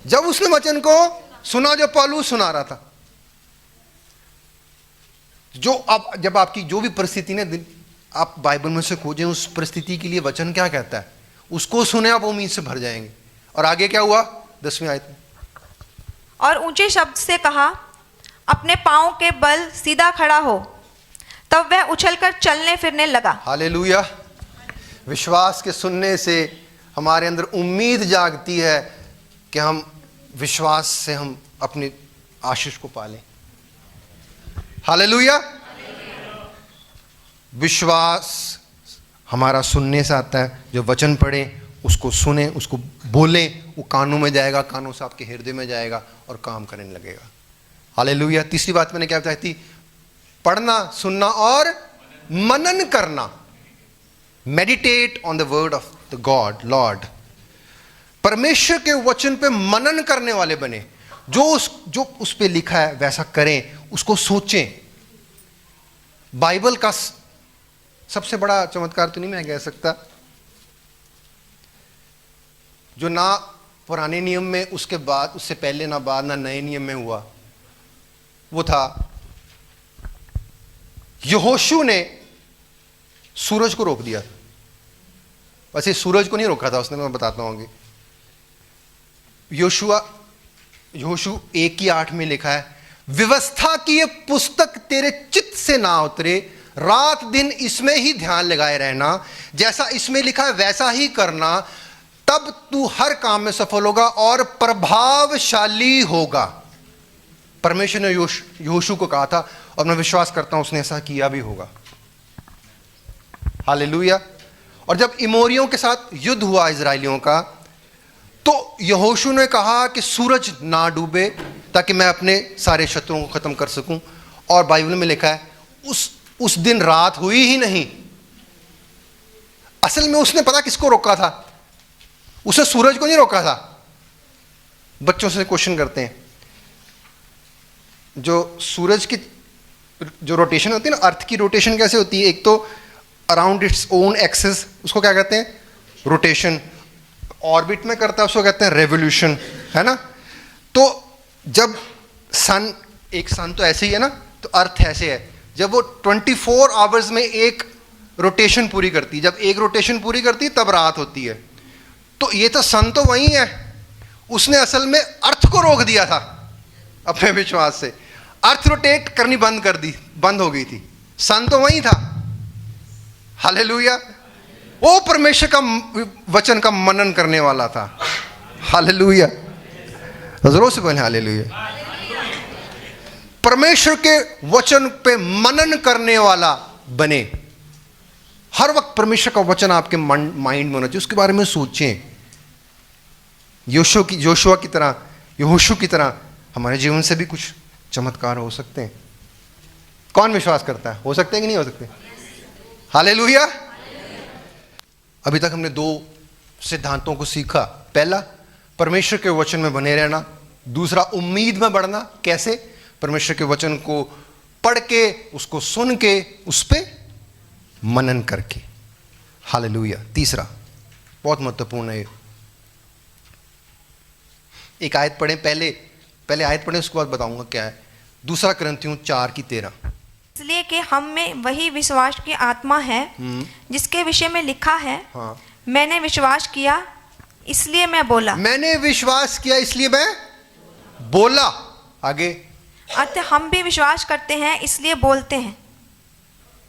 जब उसने वचन को सुना जो पौलुस सुना रहा था। जो अब जब आपकी जो भी परिस्थिति ने, आप बाइबल में से खोजें उस परिस्थिति के लिए वचन क्या कहता है, उसको सुने आप उम्मीद से भर जाएंगे। और आगे क्या हुआ 10वीं आयत में? और ऊंचे शब्द से कहा, अपने पांव के बल सीधा खड़ा हो। तब वह उछलकर चलने फिरने लगा। हालेलुया। विश्वास के सुनने से हमारे अंदर उम्मीद जागती है कि हम विश्वास से हम अपनी आशीष को पालें। हालेलुया। विश्वास हमारा सुनने से आता है। जो वचन पढ़े उसको सुने, उसको बोले, वो कानों में जाएगा, कानों से आपके हृदय में जाएगा और काम करने लगेगा। हालेलुया। तीसरी बात मैंने क्या बताई थी? पढ़ना, सुनना और मनन करना। Meditate on the word of the God Lord. परमेश्वर के वचन पे मनन करने वाले बने। जो उस पे लिखा है वैसा करें, उसको सोचें। बाइबल का सबसे बड़ा चमत्कार तो नहीं मैं कह सकता, जो ना पुराने नियम में उसके बाद, उससे पहले ना बाद, ना नए नियम में हुआ, वो था यहोशू ने सूरज को रोक दिया। वैसे सूरज को नहीं रोका था उसने, मैं बताता हूँ। यहोशू 1:8 में लिखा है, व्यवस्था की ये पुस्तक तेरे चित्त से ना उतरे, रात दिन इसमें ही ध्यान लगाए रहना, जैसा इसमें लिखा है वैसा ही करना, तब तू हर काम में सफल होगा और प्रभावशाली होगा। परमेश्वर ने यहोशू को कहा था और मैं विश्वास करता हूं उसने ऐसा किया भी होगा। हालेलुया। और जब इमोरियों के साथ युद्ध हुआ इजरायलियों का, तो यहोशू ने कहा कि सूरज ना डूबे ताकि मैं अपने सारे शत्रुओं को खत्म कर सकूं। और बाइबल में लिखा है उस दिन रात हुई ही नहीं। असल में उसने पता किसको रोका था? उसने सूरज को नहीं रोका था। बच्चों से क्वेश्चन करते हैं, जो सूरज की जो रोटेशन होती है ना, अर्थ की रोटेशन कैसे होती है? एक तो अराउंड इट्स ओन एक्सिस, उसको क्या कहते हैं? रोटेशन। ऑर्बिट में करता है उसको कहते हैं रेवोल्यूशन, है ना। तो जब सन, एक सन तो ऐसे ही है ना, तो अर्थ ऐसे है। जब वो 24 आवर्स में एक रोटेशन पूरी करती, जब एक रोटेशन पूरी करती तब रात होती है। तो ये तो सन तो वही है, उसने असल में अर्थ को रोक दिया था अपने विश्वास से। अर्थ रोटेट करनी बंद हो गई थी, सन तो वही था। हालेलुया। वो परमेश्वर का वचन का मनन करने वाला था। हालेलुया। जोरों से बोले हालेलुया। परमेश्वर के वचन पे मनन करने वाला बने। हर वक्त परमेश्वर का वचन आपके माइंड में होना चाहिए, उसके बारे में सोचें। यहोशू की तरह हमारे जीवन से भी कुछ चमत्कार हो सकते हैं। कौन विश्वास करता है? हो सकते हैं कि नहीं हो सकते? हालेलुया। अभी तक हमने 2 सिद्धांतों को सीखा। पहला, परमेश्वर के वचन में बने रहना। दूसरा, उम्मीद में बढ़ना। कैसे? परमेश्वर के वचन को पढ़ के, उसको सुन के, उस पे मनन करके। हालेलुया। तीसरा बहुत महत्वपूर्ण है, एक आयत पढ़ें। पहले आयत पढ़ें, उसके बाद बताऊंगा क्या है। 2 कुरिन्थियों 4:13। इसलिए कि हम में वही विश्वास की आत्मा है जिसके विषय में लिखा है, हाँ। मैंने विश्वास किया इसलिए मैं बोला। मैंने विश्वास किया इसलिए मैं बोला। आगे, अतः हम भी विश्वास करते हैं इसलिए बोलते हैं।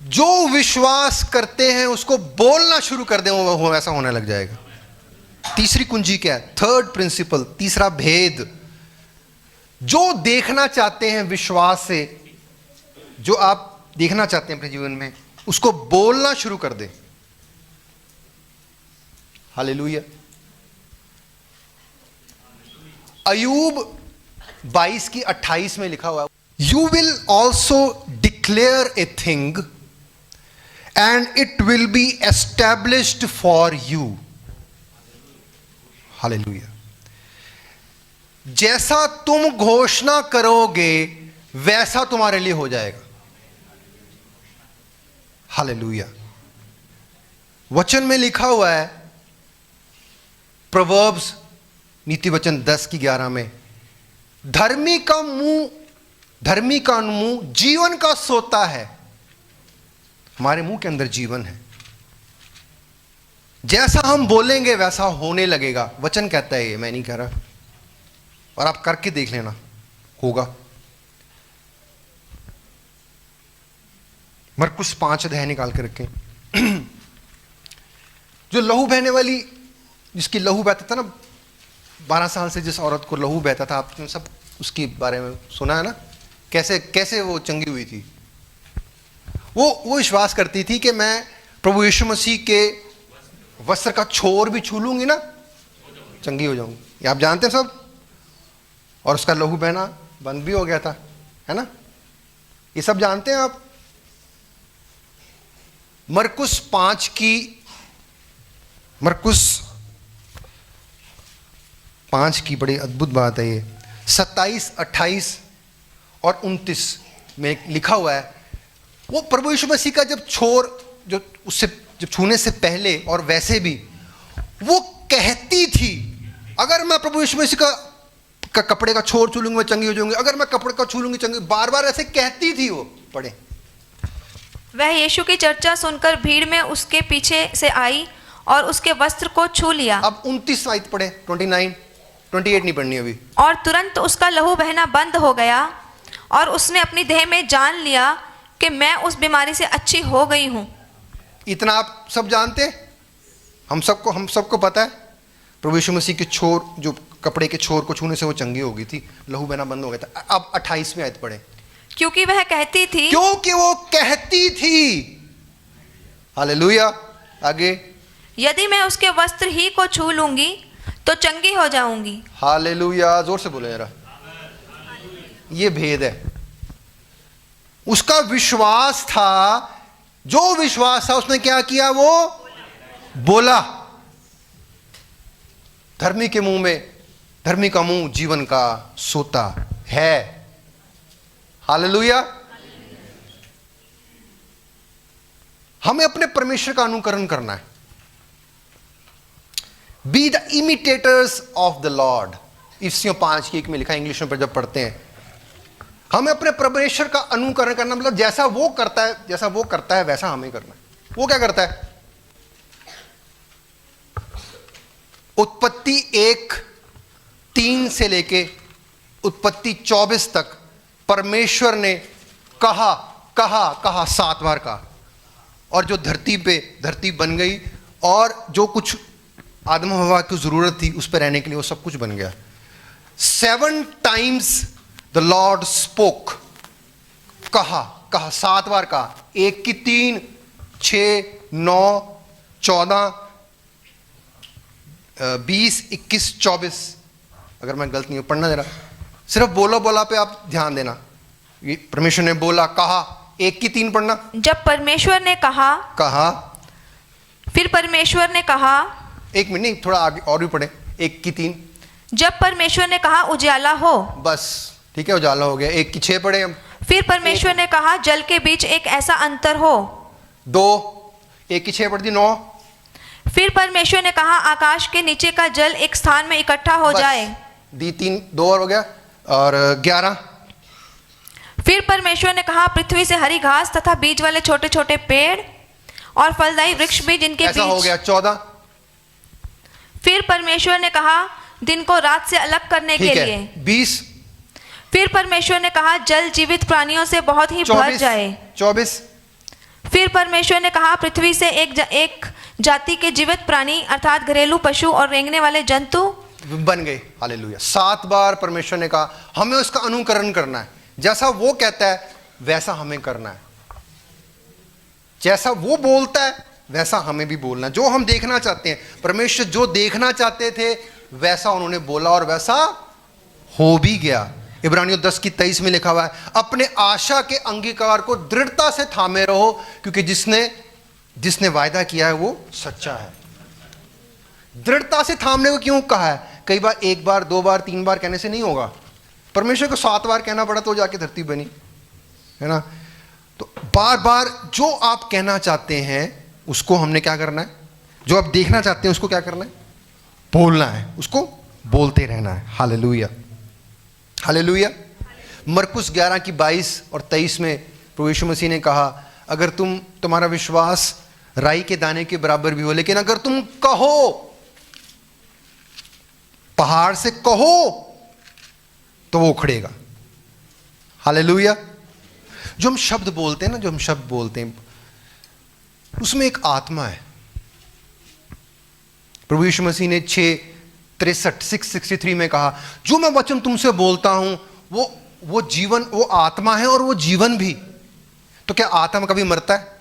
जो विश्वास करते हैं उसको बोलना शुरू कर दें, वो ऐसा होने लग जाएगा। तीसरी कुंजी क्या है? थर्ड प्रिंसिपल, तीसरा भेद। जो देखना चाहते हैं विश्वास से, जो आप देखना चाहते हैं अपने जीवन में, उसको बोलना शुरू कर दें। हालेलुया। अयूब 22:28 में लिखा हुआ है, you will also declare a thing and it will be established for you. Hallelujah. जैसा तुम घोषणा करोगे वैसा तुम्हारे लिए हो जाएगा। हालेलुया। वचन में लिखा हुआ है, प्रोवर्ब्स नीति वचन 10:11 में, धर्मी का मुंह जीवन का सोता है। हमारे मुंह के अंदर जीवन है। जैसा हम बोलेंगे वैसा होने लगेगा। वचन कहता है, ये मैं नहीं कह रहा, और आप करके देख लेना, होगा। मरकुस 5 अध्याय निकाल के रखें। जो लहू बहने वाली, जिसकी लहू बहता था ना, 12 साल से जिस औरत को लहू बहता था, आपने सब उसके बारे में सुना है ना, कैसे कैसे वो चंगी हुई थी। वो विश्वास करती थी कि मैं प्रभु यीशु मसीह के वस्त्र का छोर भी छू लूंगी ना, चंगी हो जाऊंगी। ये आप जानते हैं सब। और उसका लहू बहना बंद भी हो गया था, है ना, ये सब जानते हैं आप। मरकुस 5 की बड़ी अद्भुत बात है ये। 27, 28 और 29 में लिखा हुआ है, वो प्रभु यीशु मसीह का जब छोर, जो उससे जब छूने से पहले और वैसे भी, वो कहती थी, अगर मैं प्रभु यीशु मसीह का कपड़े का छोर छू लूंगी मैं चंगी हो जाऊंगी, अगर मैं कपड़े का छू लूंगी चंगी। बार बार ऐसे कहती थी वो। पढ़े। वह यीशु की चर्चा सुनकर भीड़ में उसके पीछे से आई और उसके वस्त्र को छू लिया। अब 29 आयत पढ़े, 29, 28 नहीं पढ़नी अभी। और तुरंत उसका लहू बहना बंद हो गया और उसने अपनी देह में जान लिया कि मैं उस बीमारी से अच्छी हो गई हूँ। इतना आप सब जानते हैं, हम सबको पता है, प्रभु यीशु मसीह के छोर, जो कपड़े के छोर को छूने से वो चंगी हो गई थी, लहू बहना बंद हो गया था। अब 28वें आयत पढ़े। क्योंकि वह कहती थी, क्योंकि वो कहती थी। हालेलुया। आगे, यदि मैं उसके वस्त्र ही को छू लूंगी तो चंगी हो जाऊंगी। हालेलुया। जोर से बोले जरा। ये भेद है। उसका विश्वास था, जो विश्वास था उसने क्या किया? वो बोला। धर्मी के मुंह में, धर्मी का मुंह जीवन का सोता है। हालेलुया। हमें अपने परमेश्वर का अनुकरण करना है। Be the imitators of the Lord. इफिसियों 5:1 में लिखा है, इंग्लिश में पर जब पढ़ते हैं, हमें अपने परमेश्वर का अनुकरण करना, मतलब जैसा वो करता है वैसा हमें करना है। वो क्या करता है? उत्पत्ति 1:3 से लेके उत्पत्ति 24 तक परमेश्वर ने कहा 7 बार कहा। और जो धरती बन गई, और जो कुछ आदम हवा की जरूरत थी उस पर रहने के लिए, वो सब कुछ बन गया। 7 times द लॉर्ड स्पोक। कहा 7 बार कहा। 1:3, 6, 9, 14, 20, 21, 24। अगर मैं गलत नहीं हूं, पढ़ना जरा। सिर्फ बोला पे आप ध्यान देना। ये परमेश्वर ने बोला, कहा। 1:3 पढ़ना। जब परमेश्वर ने कहा, फिर परमेश्वर ने कहा। 1 मिनट नहीं, थोड़ा आगे और भी पढ़े। 1:3। जब परमेश्वर ने कहा उजाला हो। बस ठीक है, उजाला हो गया। 1:6 पढ़े हम। फिर परमेश्वर ने कहा जल के बीच एक ऐसा अंतर हो। 2, 1:6 पढ़ दी। 9। फिर परमेश्वर ने कहा आकाश के नीचे का जल एक स्थान में इकट्ठा हो जाए। दी 3, 2 और हो गया। और 11। फिर परमेश्वर ने कहा, पृथ्वी से हरी घास तथा बीज वाले छोटे छोटे पेड़ और फलदायी वृक्ष भी जिनके ऐसा हो बीज। गया 14। फिर परमेश्वर ने कहा, दिन को रात से अलग करने के ठीक लिए। है 20। फिर परमेश्वर ने कहा, जल जीवित प्राणियों से बहुत ही भर जाए। 24। फिर परमेश्वर ने कहा, पृथ्वी से एक जाति के जीवित प्राणी अर्थात घरेलू पशु और रेंगने वाले जंतु बन गए। हालेलुया। 7 बार परमेश्वर ने कहा हमें उसका अनुकरण करना है, जैसा वो कहता है वैसा हमें करना है, जैसा वो बोलता है वैसा हमें भी बोलना है। जो हम देखना चाहते हैं, परमेश्वर जो देखना चाहते थे वैसा उन्होंने बोला और वैसा हो भी गया। इब्रानियों 10:23 में लिखा हुआ है, अपने आशा के अंगीकार को दृढ़ता से थामे रहो, क्योंकि जिसने वायदा किया है वो सच्चा है। दृढ़ता से थामने को क्यों कहा है? कई बार 1 बार 2 बार 3 बार कहने से नहीं होगा। परमेश्वर को 7 बार कहना पड़ा तो जाके धरती बनी, है ना। तो बार बार जो आप कहना चाहते हैं उसको हमने क्या करना है, जो आप देखना चाहते हैं उसको क्या करना है, बोलना है, उसको बोलते रहना है। Hallelujah, hallelujah. मरकुस 11:22 और 23 में प्रभु यीशु मसीह ने कहा, अगर तुम्हारा विश्वास राई के दाने के बराबर भी हो, लेकिन अगर तुम कहो, पहाड़ से कहो, तो वो उखड़ेगा। हालेलुया। जो हम शब्द बोलते हैं ना, जो हम शब्द बोलते हैं उसमें एक आत्मा है। प्रभु यीशु मसीह ने 6:63 में कहा, जो मैं वचन तुमसे बोलता हूं वो जीवन, वो आत्मा है और वो जीवन भी। तो क्या आत्मा कभी मरता है?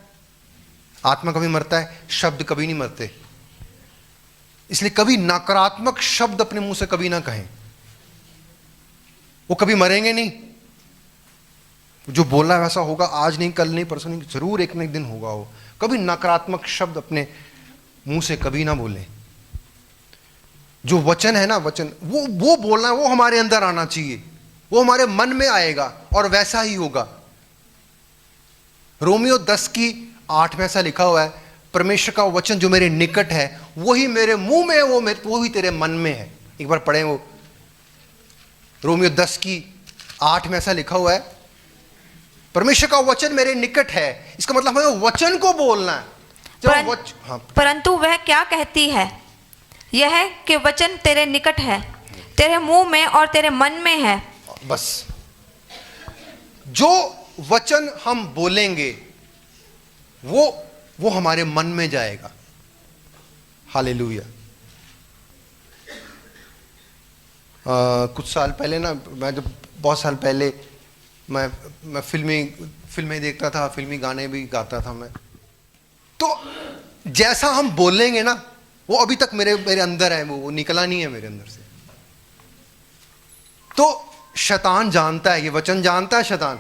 आत्मा कभी मरता है? शब्द कभी नहीं मरते। इसलिए कभी नकारात्मक शब्द अपने मुंह से कभी ना कहें, वो कभी मरेंगे नहीं। जो बोला है वैसा होगा, आज नहीं, कल नहीं, परसों नहीं, जरूर एक ना एक दिन होगा वो। कभी नकारात्मक शब्द अपने मुंह से कभी ना बोलें। जो वचन है ना, वचन वो बोलना है, वो हमारे अंदर आना चाहिए, वो हमारे मन में आएगा और वैसा ही होगा। रोमियो 10:8 में ऐसा लिखा हुआ है, परमेश्वर का वचन जो मेरे निकट है वही मेरे मुंह में है, वो ही तेरे मन में है। एक बार पढ़ें वो रोमियो 10:8 में ऐसा लिखा हुआ है, परमेश्वर का वचन मेरे निकट है। इसका मतलब हमें वचन को बोलना है। परंतु वह क्या कहती है, यह है कि वचन तेरे निकट है, तेरे मुंह में और तेरे मन में है। बस जो वचन हम बोलेंगे वो हमारे मन में जाएगा। हालेलुया। कुछ साल पहले ना, मैं जब बहुत साल पहले मैं फिल्में देखता था, फिल्मी गाने भी गाता था मैं। तो जैसा हम बोलेंगे ना, वो अभी तक मेरे अंदर है, वो निकला नहीं है मेरे अंदर से। तो शैतान जानता है, ये वचन जानता है शैतान,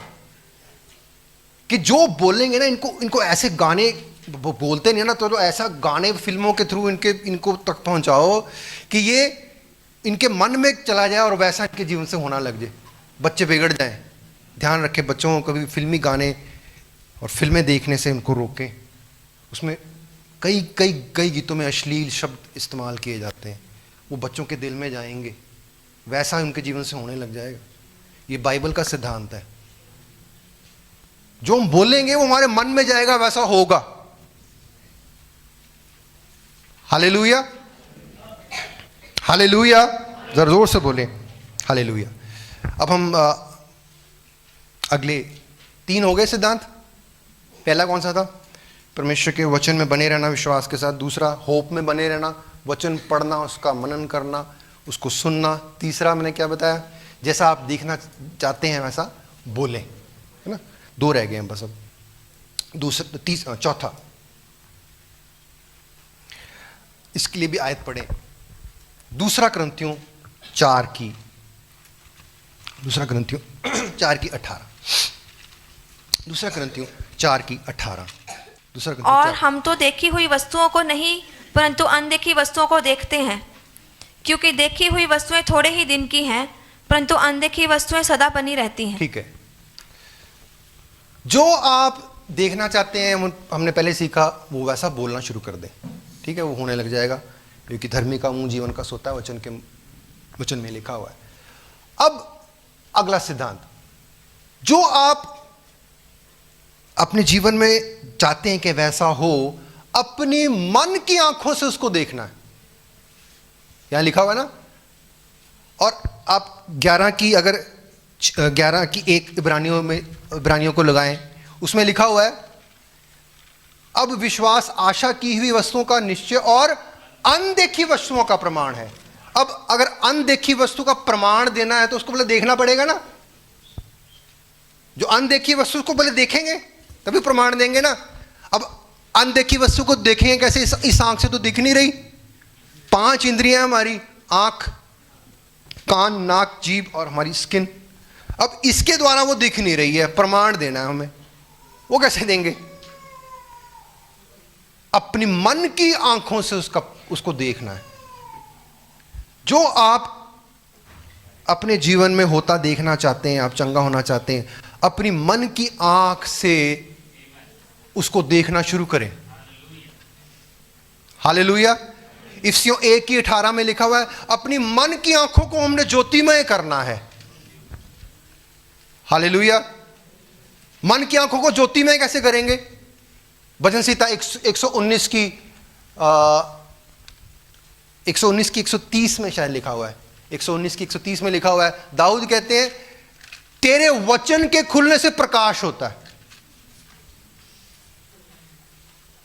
कि जो बोलेंगे ना, इनको ऐसे गाने बोलते नहीं ना, तो ऐसा गाने फिल्मों के थ्रू इनको तक पहुंचाओ कि ये इनके मन में चला जाए और वैसा इनके जीवन से होना लग जाए, बच्चे बिगड़ जाएं। ध्यान रखें, बच्चों को कभी फिल्मी गाने और फिल्में देखने से उनको रोकें। उसमें कई गीतों में अश्लील शब्द इस्तेमाल किए जाते हैं, वो बच्चों के दिल में जाएंगे, वैसा उनके जीवन से होने लग जाएगा। ये बाइबल का सिद्धांत है। जो हम बोलेंगे वो हमारे मन में जाएगा, वैसा होगा। Hallelujah, hallelujah. जरा जोर से बोलें हालेलुया। अब हम अगले 3 हो गए सिद्धांत। पहला कौन सा था? परमेश्वर के वचन में बने रहना विश्वास के साथ। दूसरा, होप में बने रहना, वचन पढ़ना, उसका मनन करना, उसको सुनना। तीसरा मैंने क्या बताया? जैसा आप देखना चाहते हैं वैसा बोलें, है ना। 2 रह गए हैं बस अब। चौथा, इसके लिए भी आयत पढ़ें, 2 Corinthiयों 4:18। 2 Corinthiयों 4:18। और हम तो देखी हुई वस्तुओं को नहीं परंतु अनदेखी वस्तुओं को देखते हैं, क्योंकि देखी हुई वस्तुएं थोड़े ही दिन की हैं, परंतु अनदेखी वस्तुएं सदा बनी रहती हैं। ठीक है। जो आप देखना चाहते हैं, हमने पहले सीखा, वो वैसा बोलना शुरू कर दें। ठीक है, वो होने लग जाएगा, क्योंकि धर्मी का मुंह जीवन का सोता है, वचन में लिखा हुआ है। अब अगला सिद्धांत, जो आप अपने जीवन में चाहते हैं कि वैसा हो, अपनी मन की आंखों से उसको देखना है। यहां लिखा हुआ है ना। और आप 11 की 1 इब्रानियों को लगाएं, उसमें लिखा हुआ है, अब विश्वास आशा की हुई वस्तुओं का निश्चय और अनदेखी वस्तुओं का प्रमाण है। अब अगर अनदेखी वस्तु का प्रमाण देना है तो उसको पहले देखना पड़ेगा ना। जो अनदेखी वस्तु को पहले देखेंगे तभी प्रमाण देंगे ना। अब अनदेखी वस्तु को देखेंगे कैसे? इस आंख से तो दिख नहीं रही। 5 इंद्रियां हमारी, आंख, कान, नाक, जीभ और हमारी स्किन। अब इसके द्वारा वो दिख नहीं रही है, प्रमाण देना है हमें। वो कैसे देंगे? अपनी मन की आंखों से उसको देखना है। जो आप अपने जीवन में होता देखना चाहते हैं, आप चंगा होना चाहते हैं, अपनी मन की आंख से उसको देखना शुरू करें। हालेलुया। इफिसियों 1:18 में लिखा हुआ है, अपनी मन की आंखों को हमने ज्योतिमय करना है। हालेलुया। मन की आंखों को ज्योतिमय कैसे करेंगे? भजन संहिता 119 की 130 में शायद लिखा हुआ है। 119 की 130 में लिखा हुआ है, दाऊद कहते हैं, तेरे वचन के खुलने से प्रकाश होता है।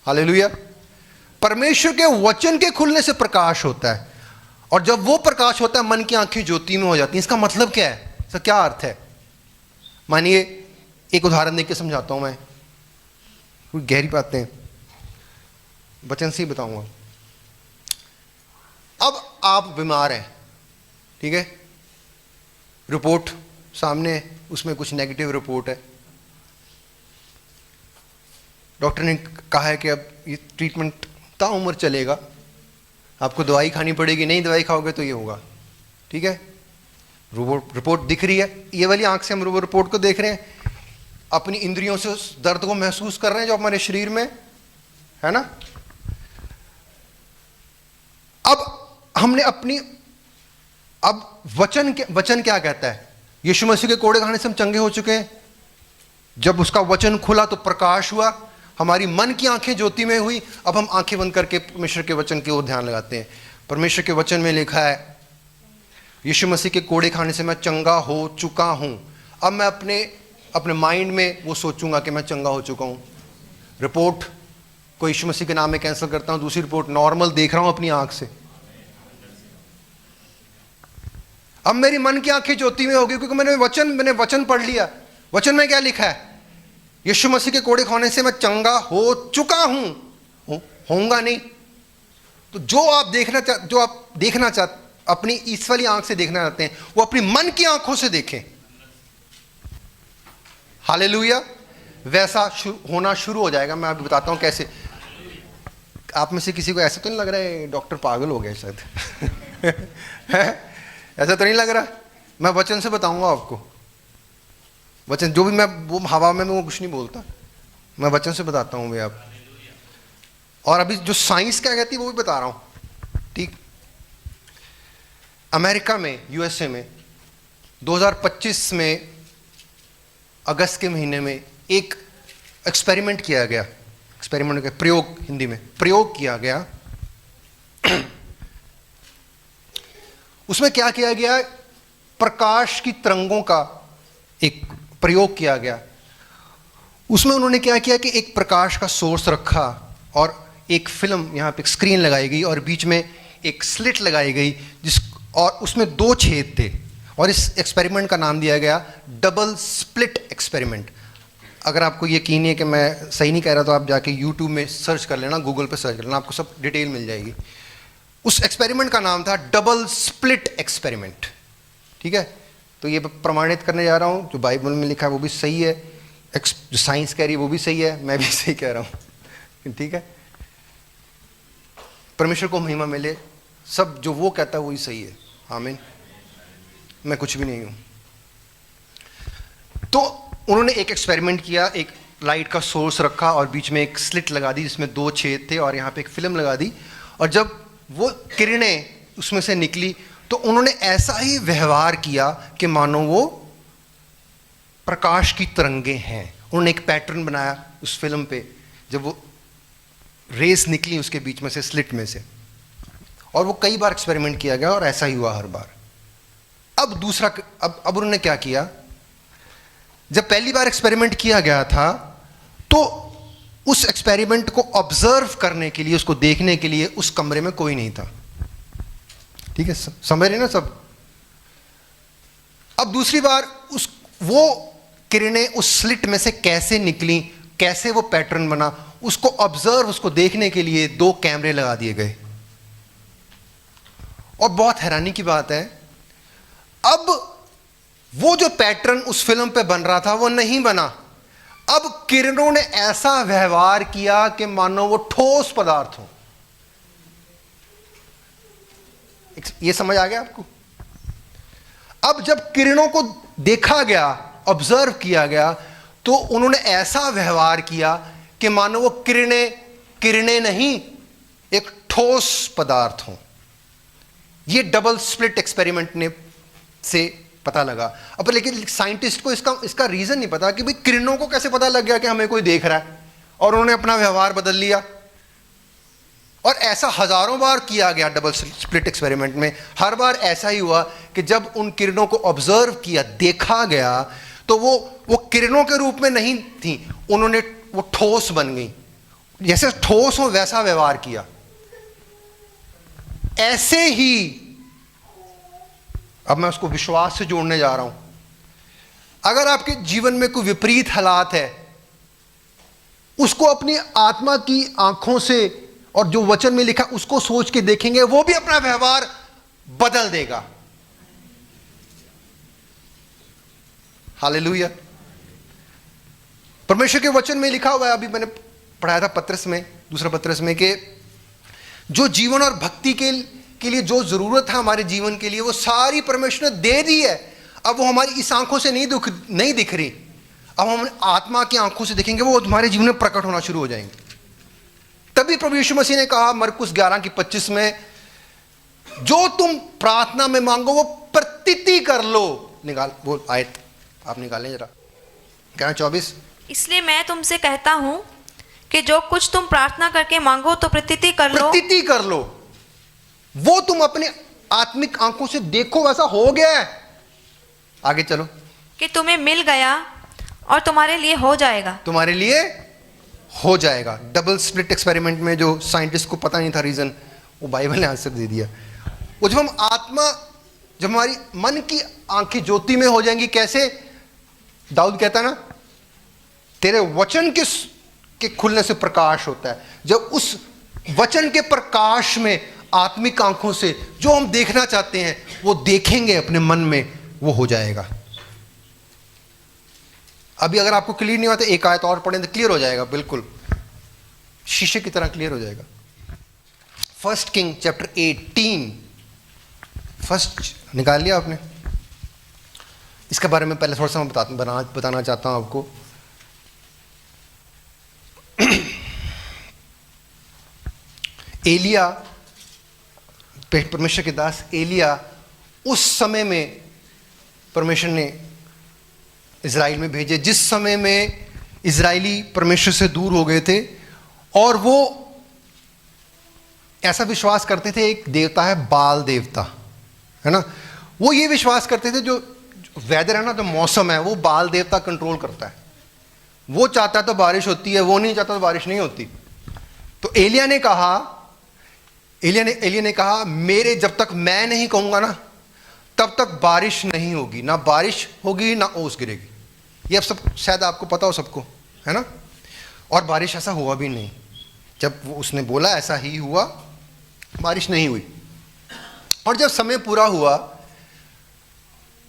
हालेलुया। परमेश्वर के वचन के खुलने से प्रकाश होता है। और जब वो प्रकाश होता है, मन की आंखें ज्योति में हो जाती हैं। इसका मतलब क्या है? इसका क्या अर्थ है? मानिए, एक उदाहरण देकर समझाता हूं मैं। कोई गहरी बातें वचन से ही बताऊंगा। अब आप बीमार हैं, ठीक है, रिपोर्ट सामने है, उसमें कुछ नेगेटिव रिपोर्ट है। डॉक्टर ने कहा है कि अब ये ट्रीटमेंट ताउम्र चलेगा, आपको दवाई खानी पड़ेगी, नहीं दवाई खाओगे तो ये होगा, ठीक है। रिपोर्ट दिख रही है, ये वाली आंख से हम रिपोर्ट को देख रहे हैं, अपनी इंद्रियों से उस दर्द को महसूस कर रहे हैं जो हमारे शरीर में है ना। अब हमने अब वचन क्या कहता है? यीशु मसीह के कोड़े खाने से हम चंगे हो चुके हैं। जब उसका वचन खुला तो प्रकाश हुआ, हमारी मन की आंखें ज्योति में हुई। अब हम आंखें बंद करके परमेश्वर के वचन की ओर ध्यान लगाते हैं। परमेश्वर के वचन में लिखा है, यीशु मसीह के कोड़े खाने से मैं चंगा हो चुका हूं। अब मैं अपने माइंड में वो सोचूंगा कि मैं चंगा हो चुका हूं। रिपोर्ट को यीशु मसीह के नाम में कैंसिल करता हूं, दूसरी रिपोर्ट नॉर्मल देख रहा हूं अपनी आंख से। अब मेरी मन की आंखें ज्योति में होगी क्योंकि मैंने वचन पढ़ लिया। वचन में क्या लिखा है? यीशु मसीह के कोड़े खाने से मैं चंगा हो चुका हूं, होऊंगा नहीं। तो जो आप देखना चाहते अपनी इस वाली आंख से देखना चाहते हैं, वो अपनी मन की आंखों से देखें। हालेलुया। वैसा होना शुरू हो जाएगा। मैं आपको बताता हूं कैसे। आप में से किसी को ऐसा तो नहीं लग रहा है डॉक्टर पागल हो गया शायद? ऐसा तो नहीं लग रहा। मैं वचन से बताऊंगा आपको। वचन जो भी मैं वो हवा में वो कुछ नहीं बोलता, मैं वचन से बताता हूँ भाई आप। और अभी जो साइंस क्या कहती है वो भी बता रहा हूँ, ठीक। अमेरिका में, यूएसए में 2025 में अगस्त के महीने में एक एक्सपेरिमेंट किया गया। प्रयोग, हिंदी में प्रयोग किया गया। उसमें क्या किया गया? प्रकाश की तरंगों का एक प्रयोग किया गया। उसमें उन्होंने क्या किया कि एक प्रकाश का सोर्स रखा और एक फिल्म, यहाँ पे एक स्क्रीन लगाई गई और बीच में एक स्लिट लगाई गई और उसमें 2 छेद थे। और इस एक्सपेरिमेंट का नाम दिया गया डबल स्प्लिट एक्सपेरिमेंट। अगर आपको यकीन है कि मैं सही नहीं कह रहा तो आप जाके यूट्यूब में सर्च कर लेना, गूगल पे सर्च कर लेना, आपको सब डिटेल मिल जाएगी। उस एक्सपेरिमेंट का नाम था डबल स्प्लिट एक्सपेरिमेंट, ठीक है। तो ये प्रमाणित करने जा रहा हूँ, जो बाइबल में लिखा है वो भी सही है, जो साइंस कह रही है वो भी सही है, मैं भी सही कह रहा हूँ, ठीक है। परमेश्वर को महिमा मिले, सब जो वो कहता है वही सही है। आमीन। मैं कुछ भी नहीं हूँ। तो उन्होंने एक एक्सपेरिमेंट किया, एक लाइट का सोर्स रखा और बीच में एक स्लिट लगा दी जिसमें 2 छेद थे और यहाँ पे एक फिल्म लगा दी। और जब वो किरणें उसमें से निकली तो उन्होंने ऐसा ही व्यवहार किया कि मानो वो प्रकाश की तरंगे हैं। उन्होंने एक पैटर्न बनाया उस फिल्म पे, जब वो रेस निकली उसके बीच में से, स्लिट में से, और वो कई बार एक्सपेरिमेंट किया गया और ऐसा ही हुआ हर बार। अब दूसरा, अब उन्होंने क्या किया, जब पहली बार एक्सपेरिमेंट किया गया था तो उस एक्सपेरिमेंट को ऑब्जर्व करने के लिए, उसको देखने के लिए उस कमरे में कोई नहीं था। ठीक है, समझ रहे ना सब। अब दूसरी बार वो किरणें उस स्लिट में से कैसे निकली, कैसे वो पैटर्न बना, उसको ऑब्जर्व, उसको देखने के लिए 2 कैमरे लगा दिए गए। और बहुत हैरानी की बात है, अब वो जो पैटर्न उस फिल्म पे बन रहा था वो नहीं बना। अब किरणों ने ऐसा व्यवहार किया कि मानो वो ठोस पदार्थ हो। ये समझ आ गया आपको? अब जब किरणों को देखा गया, ऑब्जर्व किया गया, तो उन्होंने ऐसा व्यवहार किया कि मानो वो किरणें नहीं, एक ठोस पदार्थ हो। ये डबल स्प्लिट एक्सपेरिमेंट ने से पता लगा। अब लेकिन साइंटिस्ट को इसका रीजन नहीं पता कि भाई किरणों को कैसे पता लग गया कि हमें कोई देख रहा है, और उन्होंने अपना व्यवहार बदल लिया। और ऐसा हजारों बार किया गया डबल स्प्लिट एक्सपेरिमेंट में। हर बार ऐसा ही हुआ कि जब उन किरणों को ऑब्जर्व किया, देखा गया, तो वो किरणों के रूप में नहीं थी, वो ठोस बन गई। जैसे ठोस हो वैसा व्यवहार किया। ऐसे ही अब मैं उसको विश्वास से जोड़ने जा रहा हूं। अगर आपके जीवन में कोई विपरीत हालात है, उसको अपनी आत्मा की आंखों से और जो वचन में लिखा उसको सोच के देखेंगे, वो भी अपना व्यवहार बदल देगा। हालेलुया। परमेश्वर के वचन में लिखा हुआ है, अभी मैंने पढ़ाया था पत्रस में, दूसरा पत्रस में, कि जो जीवन और भक्ति के लिए जो जरूरत है हमारे जीवन के लिए, वो सारी परमेश्वर ने दे दी है। अब वो हमारी इस आंखों से नहीं दिख रही, अब हम आत्मा की आंखों से देखेंगे, वो तुम्हारे जीवन में प्रकट होना शुरू हो जाएंगे। तभी प्रभु यीशु मसीह ने कहा मरकुस 11:25 में, जो तुम प्रार्थना में मांगो वो प्रतीति कर लो। निकाल वो आयत आप निकालें जरा, क्या 24। इसलिए मैं तुमसे कहता हूं कि जो कुछ तुम प्रार्थना करके मांगो तो प्रतीति कर लो। प्रतीति कर लो, वो तुम अपने आत्मिक आंखों से देखो, वैसा हो गया है। आगे चलो, कि तुम्हें मिल गया और तुम्हारे लिए हो जाएगा। तुम्हारे लिए हो जाएगा। डबल स्प्लिट एक्सपेरिमेंट में जो साइंटिस्ट को पता नहीं था रीजन, वो बाइबल ने आंसर दे दिया। वो जब हमारी मन की आंखें ज्योति में हो जाएंगी, कैसे दाऊद कहता ना, तेरे वचन के खुलने से प्रकाश होता है। जब उस वचन के प्रकाश में आत्मिक आंखों से जो हम देखना चाहते हैं वो देखेंगे अपने मन में, वो हो जाएगा। अभी अगर आपको क्लियर नहीं हुआ तो एक आयत और पढ़ें तो क्लियर हो जाएगा, बिल्कुल शीशे की तरह क्लियर हो जाएगा। 1 किंग चैप्टर 18, फर्स्ट निकाल लिया आपने? इसके बारे में पहले थोड़ा सा मैं बताना चाहता हूं आपको। एलिया, परमेश्वर के दास एलिया, उस समय में परमेश्वर ने इज़राइल में भेजे, जिस समय में इज़राइली परमेश्वर से दूर हो गए थे, और वो ऐसा विश्वास करते थे एक देवता है बाल देवता, है ना। वो ये विश्वास करते थे जो वेदर है ना, जो मौसम है, वो बाल देवता कंट्रोल करता है। वो चाहता तो बारिश होती है, वो नहीं चाहता तो बारिश नहीं होती। तो एलिया ने कहा मेरे जब तक मैं नहीं कहूंगा ना, तब तक बारिश नहीं होगी, ना बारिश होगी ना ओस गिरेगी। ये अब सब शायद आपको पता हो सबको, है ना। और बारिश ऐसा हुआ भी नहीं। जब वो उसने बोला ऐसा ही हुआ, बारिश नहीं हुई। और जब समय पूरा हुआ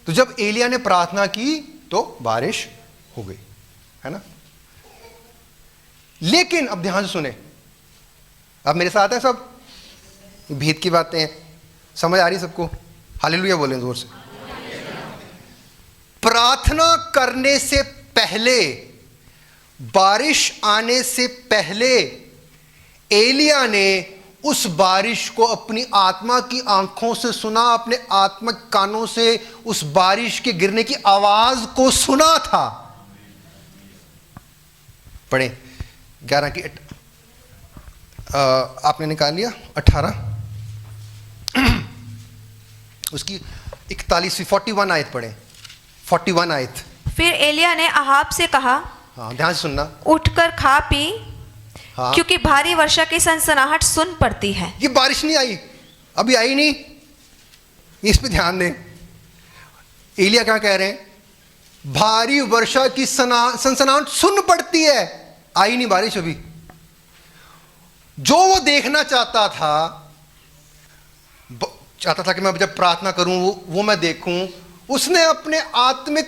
तो जब एलिया ने प्रार्थना की तो बारिश हो गई, है ना। लेकिन अब ध्यान से सुने, अब मेरे साथ है सब, भेद की बातें हैं, समझ आ रही सबको? हालेलुया बोलें जोर से। प्रार्थना करने से पहले, बारिश आने से पहले एलिया ने उस बारिश को अपनी आत्मा की आंखों से सुना, अपने आत्मिक कानों से उस बारिश के गिरने की आवाज को सुना था। पढ़े 11 की आपने निकाल लिया 18 उसकी 41वीं 41 आयत पढ़े, 41 आयत। फिर एलिया ने अहाब से कहा, हाँ ध्यान से सुनना, उठकर खा पी, हाँ क्योंकि भारी वर्षा की सनसनाहट सुन पड़ती है। ये बारिश नहीं आई, अभी आई नहीं, इस पे ध्यान दें। एलिया क्या कह रहे हैं? भारी वर्षा की सनसनाहट सुन पड़ती है, आई नहीं बारिश अभी। जो वो देखना चाहता था कि मैं जब प्रार्थना करूं वो मैं देखूं, उसने अपने आत्मिक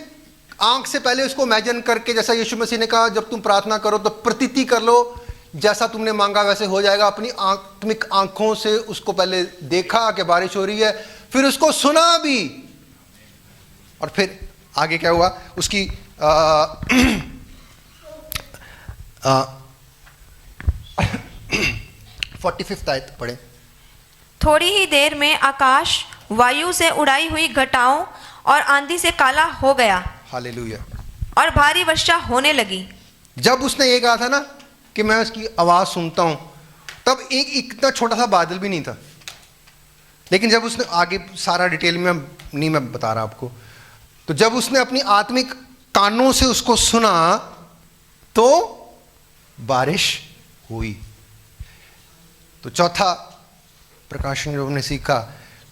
आंख से पहले उसको इमेजिन करके, जैसा यीशु मसीह ने कहा जब तुम प्रार्थना करो तो प्रतीति कर लो, जैसा तुमने मांगा वैसे हो जाएगा। अपनी आत्मिक आंखों से उसको पहले देखा कि बारिश हो रही है, फिर उसको सुना भी, और फिर आगे क्या हुआ उसकी 45th आयत पढ़े। थोड़ी ही देर में आकाश वायु से उड़ाई हुई घटाओं और आंधी से काला हो गया, हालेलुया। और भारी वर्षा होने लगी। जब उसने ये कहा था ना कि मैं उसकी आवाज सुनता हूं, तब एक इतना छोटा सा बादल भी नहीं था। लेकिन जब उसने आगे सारा डिटेल में नहीं मैं बता रहा आपको, तो जब उसने अपनी आत्मिक कानों से उसको सुना तो बारिश हुई। तो चौथा प्रकाशन जो हमने सीखा,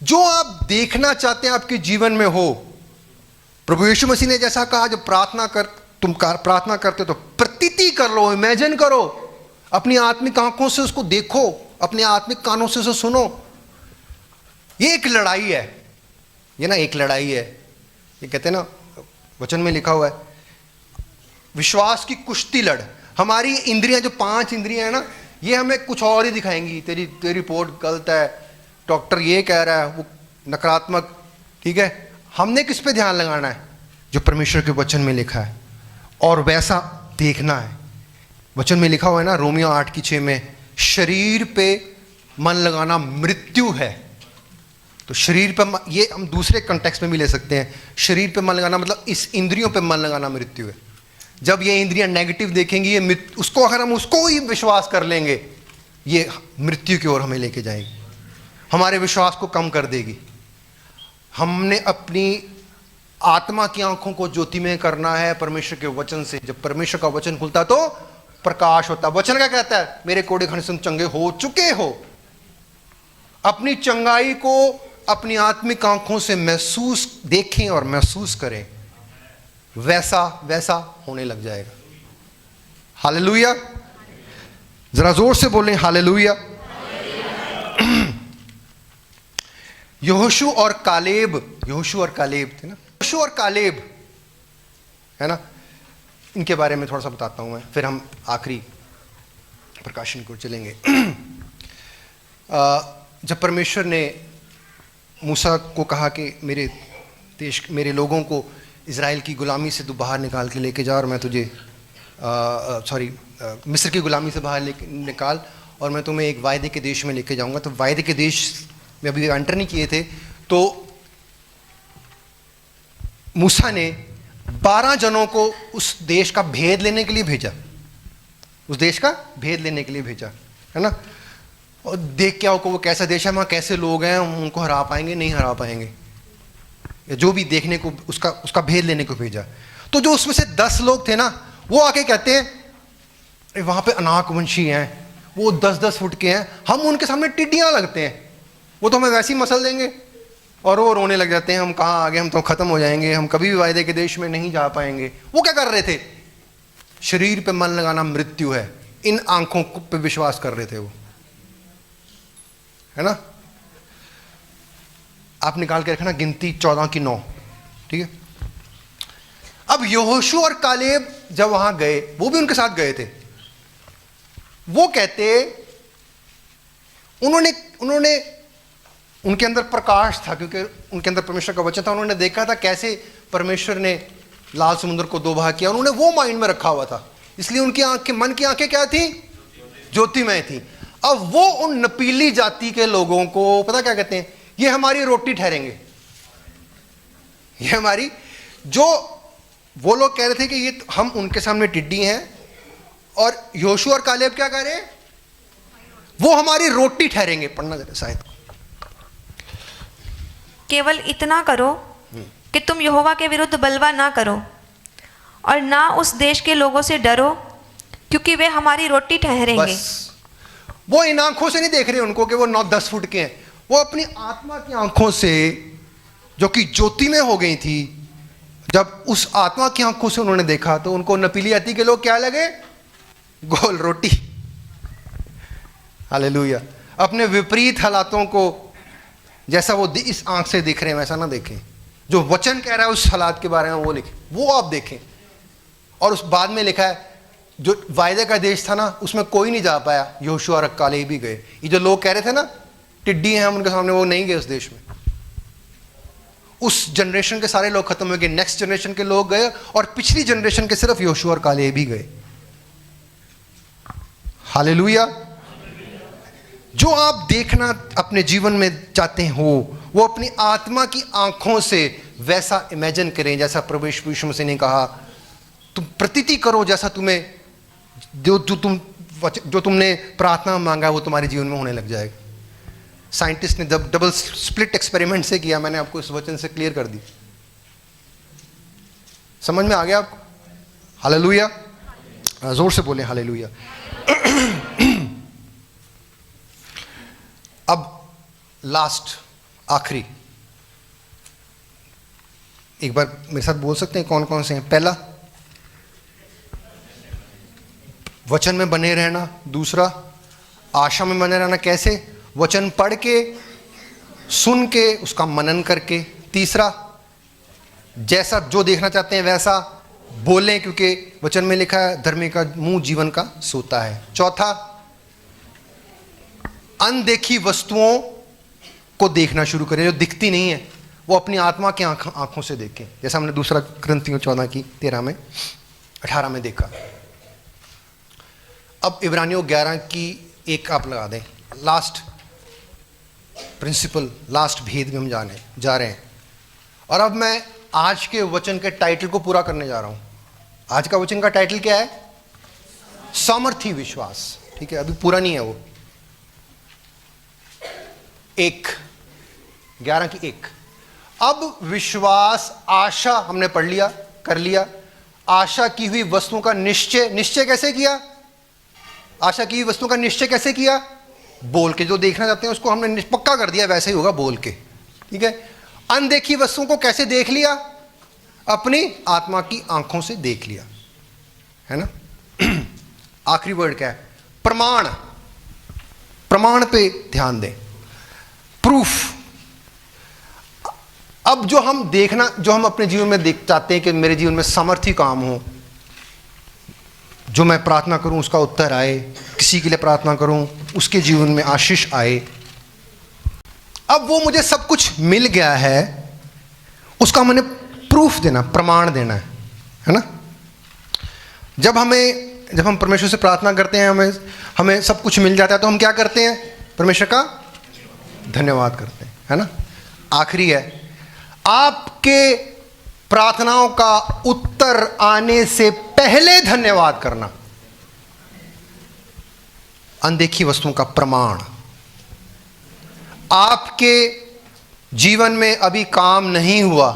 जो आप देखना चाहते हैं आपके जीवन में हो, प्रभु यीशु मसीह ने जैसा कहा, जब तुम प्रार्थना करते हो तो प्रतीति कर लो, इमेजिन करो, अपनी आत्मिक आंखों से उसको देखो, अपने आत्मिक कानों से उसे सुनो। ये एक लड़ाई है, ये ना एक लड़ाई है। ये कहते हैं ना, वचन में लिखा हुआ है, विश्वास की कुश्ती लड़। हमारी इंद्रियां, जो 5 इंद्रियां है ना, ये हमें कुछ और ही दिखाएंगी। तेरी रिपोर्ट गलत है, डॉक्टर ये कह रहा है, वो नकारात्मक, ठीक है। हमने किस पे ध्यान लगाना है? जो परमेश्वर के वचन में लिखा है, और वैसा देखना है। वचन में लिखा हुआ है ना, रोमियो 8:6 में, शरीर पे मन लगाना मृत्यु है। तो शरीर पे ये हम दूसरे कंटेक्स्ट में भी ले सकते हैं। शरीर पे मन लगाना मतलब इस इंद्रियों पे मन लगाना मृत्यु है। जब ये इंद्रियां नेगेटिव देखेंगी, ये उसको, अगर हम उसको ही विश्वास कर लेंगे, ये मृत्यु की ओर हमें लेके जाएगी, हमारे विश्वास को कम कर देगी। हमने अपनी आत्मा की आंखों को ज्योतिमय करना है परमेश्वर के वचन से। जब परमेश्वर का वचन खुलता तो प्रकाश होता। वचन क्या कहता है? मेरे कोड़े घने तुम चंगे हो चुके हो। अपनी चंगाई को अपनी आत्मिक आंखों से महसूस देखें और महसूस करें, वैसा वैसा होने लग जाएगा। हालेलुया, जरा जोर से बोलें हालेलुया। यहोशू और कालेब थे ना, यहोशू और कालेब है ना, इनके बारे में थोड़ा सा बताता हूं मैं, फिर हम आखिरी प्रकाशन को चलेंगे। जब परमेश्वर ने मूसा को कहा कि मेरे लोगों को इज़राइल की गुलामी से तू बाहर निकाल के लेके जा, और मैं तुझे मिस्र की गुलामी से बाहर निकाल, और मैं तुम्हें एक वायदे के देश में लेके जाऊंगा। तो वायदे के देश में अभी एंटर नहीं किए थे, तो मूसा ने 12 जनों को उस देश का भेद लेने के लिए भेजा, उस देश का भेद लेने के लिए भेजा, है ना। और देख क्या हो वो कैसा देश है, वहाँ कैसे लोग हैं, हम उनको हरा पाएंगे नहीं हरा पाएंगे, या जो भी देखने को उसका भेद लेने को भेजा। तो जो उसमें से 10 लोग थे ना, वो आके कहते हैं, अरे वहाँ पे अनाकवंशी हैं, वो 10-10 फुट के हैं, हम उनके सामने टिड्डियाँ लगते हैं, वो तो हमें वैसे ही मसल देंगे। और वो रोने लग जाते हैं, हम कहाँ आगे, हम तो ख़त्म हो जाएंगे, हम कभी भी वायदे के देश में नहीं जा पाएंगे। वो क्या कर रहे थे? शरीर पे मन लगाना मृत्यु है, इन आंखों पे विश्वास कर रहे थे वो, है ना। आप निकाल के रखना गिनती 14:9, ठीक है। अब यहोशू और कालेब जब वहां गए, वो भी उनके साथ गए थे। वो कहते, उन्होंने उनके अंदर प्रकाश था, क्योंकि उनके अंदर परमेश्वर का वचन था। उन्होंने देखा था कैसे परमेश्वर ने लाल समुद्र को 2 भाग किया, उन्होंने वो माइंड में रखा हुआ था, इसलिए उनकी मन की आंखें क्या थी? ज्योतिमय थी। अब वो उन नपीली जाति के लोगों को पता क्या कहते हैं, ये हमारी रोटी ठहरेंगे, ये हमारी, जो वो लोग कह रहे थे कि ये हम उनके सामने टिड्डी हैं, और योशुआ और कालेब क्या कह रहे हैं, वो हमारी रोटी ठहरेंगे। पढ़ना जरा शायद। केवल इतना करो कि तुम यहोवा के विरुद्ध बलवा ना करो और ना उस देश के लोगों से डरो, क्योंकि वे हमारी रोटी ठहरेंगे। बस वो इन आंखों से नहीं देख रहे उनको कि वो 9-10 फुट के हैं, वो अपनी आत्मा की आंखों से, जो कि ज्योति में हो गई थी, जब उस आत्मा की आंखों से उन्होंने देखा तो उनको नपीली जाति के लोग क्या लगे, गोल रोटी। हालेलुया। अपने विपरीत हालातों को जैसा वो इस आंख से देख रहे हैं वैसा ना देखें, जो वचन कह रहा है उस हालात के बारे में वो लिखें, वो आप देखें। और उस बाद में लिखा है जो वायदे का देश था ना, उसमें कोई नहीं जा पाया, योशुआ और कालेब भी गए। ये जो लोग कह रहे थे ना टिड्डी हैं हम उनके सामने, वो नहीं गए उस देश में। उस जनरेशन के सारे लोग खत्म हो गए, नेक्स्ट जनरेशन के लोग गए, और पिछली जनरेशन के सिर्फ योशुआ और कालेब ही गए। हालेलुया। जो आप देखना अपने जीवन में चाहते हो वो अपनी आत्मा की आंखों से वैसा इमेजिन करें, जैसा प्रभु यीशु मसीह ने कहा, तुम प्रतीति करो जैसा तुम्हें जो तुमने प्रार्थना में मांगा वो तुम्हारे जीवन में होने लग जाएगा। साइंटिस्ट ने डबल स्प्लिट एक्सपेरिमेंट से किया, मैंने आपको इस वचन से क्लियर कर दी। समझ में आ गया आपको? हालेलुया। जोर से बोलें हालेलुया। अब लास्ट, आखिरी, एक बार मेरे साथ बोल सकते हैं कौन कौन से हैं? पहला, वचन में बने रहना। दूसरा, आशा में बने रहना। कैसे? वचन पढ़ के, सुन के, उसका मनन करके। तीसरा, जैसा जो देखना चाहते हैं वैसा बोलें, क्योंकि वचन में लिखा है धर्मी का मुंह जीवन का सोता है। चौथा, अनदेखी वस्तुओं को देखना शुरू करें, जो दिखती नहीं है वो अपनी आत्मा की आंखों से देखें, जैसा हमने दूसरा कुरिन्थियों 14 की 13 में 18 में देखा। अब इब्रानियों 11 की 1 आप लगा दें। लास्ट प्रिंसिपल, लास्ट भेद में हम जा रहे हैं। और अब मैं आज के वचन के टाइटल को पूरा करने जा रहा हूं। आज का वचन का टाइटल क्या है? सामर्थी विश्वास। ठीक है, अभी पूरा नहीं है वो। 11 की 1। अब विश्वास, आशा हमने पढ़ लिया, कर लिया। आशा की हुई वस्तुओं का निश्चय कैसे किया? आशा की हुई वस्तुओं का निश्चय कैसे किया? बोल के। जो देखना चाहते हैं उसको हमने पक्का कर दिया, वैसे ही होगा बोल के। ठीक है। अनदेखी वस्तुओं को कैसे देख लिया? अपनी आत्मा की आंखों से देख लिया, है ना। आखिरी वर्ड क्या है? प्रमाण। प्रमाण पे ध्यान दें, प्रूफ। अब जो हम अपने जीवन में देख चाहते हैं कि मेरे जीवन में सामर्थी काम हो, जो मैं प्रार्थना करूं उसका उत्तर आए, किसी के लिए प्रार्थना करूं उसके जीवन में आशीष आए। अब वो मुझे सब कुछ मिल गया है, उसका मैंने प्रूफ देना, प्रमाण देना है ना। जब हम परमेश्वर से प्रार्थना करते हैं, हमें सब कुछ मिल जाता है, तो हम क्या करते हैं? परमेश्वर का धन्यवाद करते हैं, है ना। आखिरी है, आपके प्रार्थनाओं का उत्तर आने से पहले धन्यवाद करना। अनदेखी वस्तुओं का प्रमाण। आपके जीवन में अभी काम नहीं हुआ,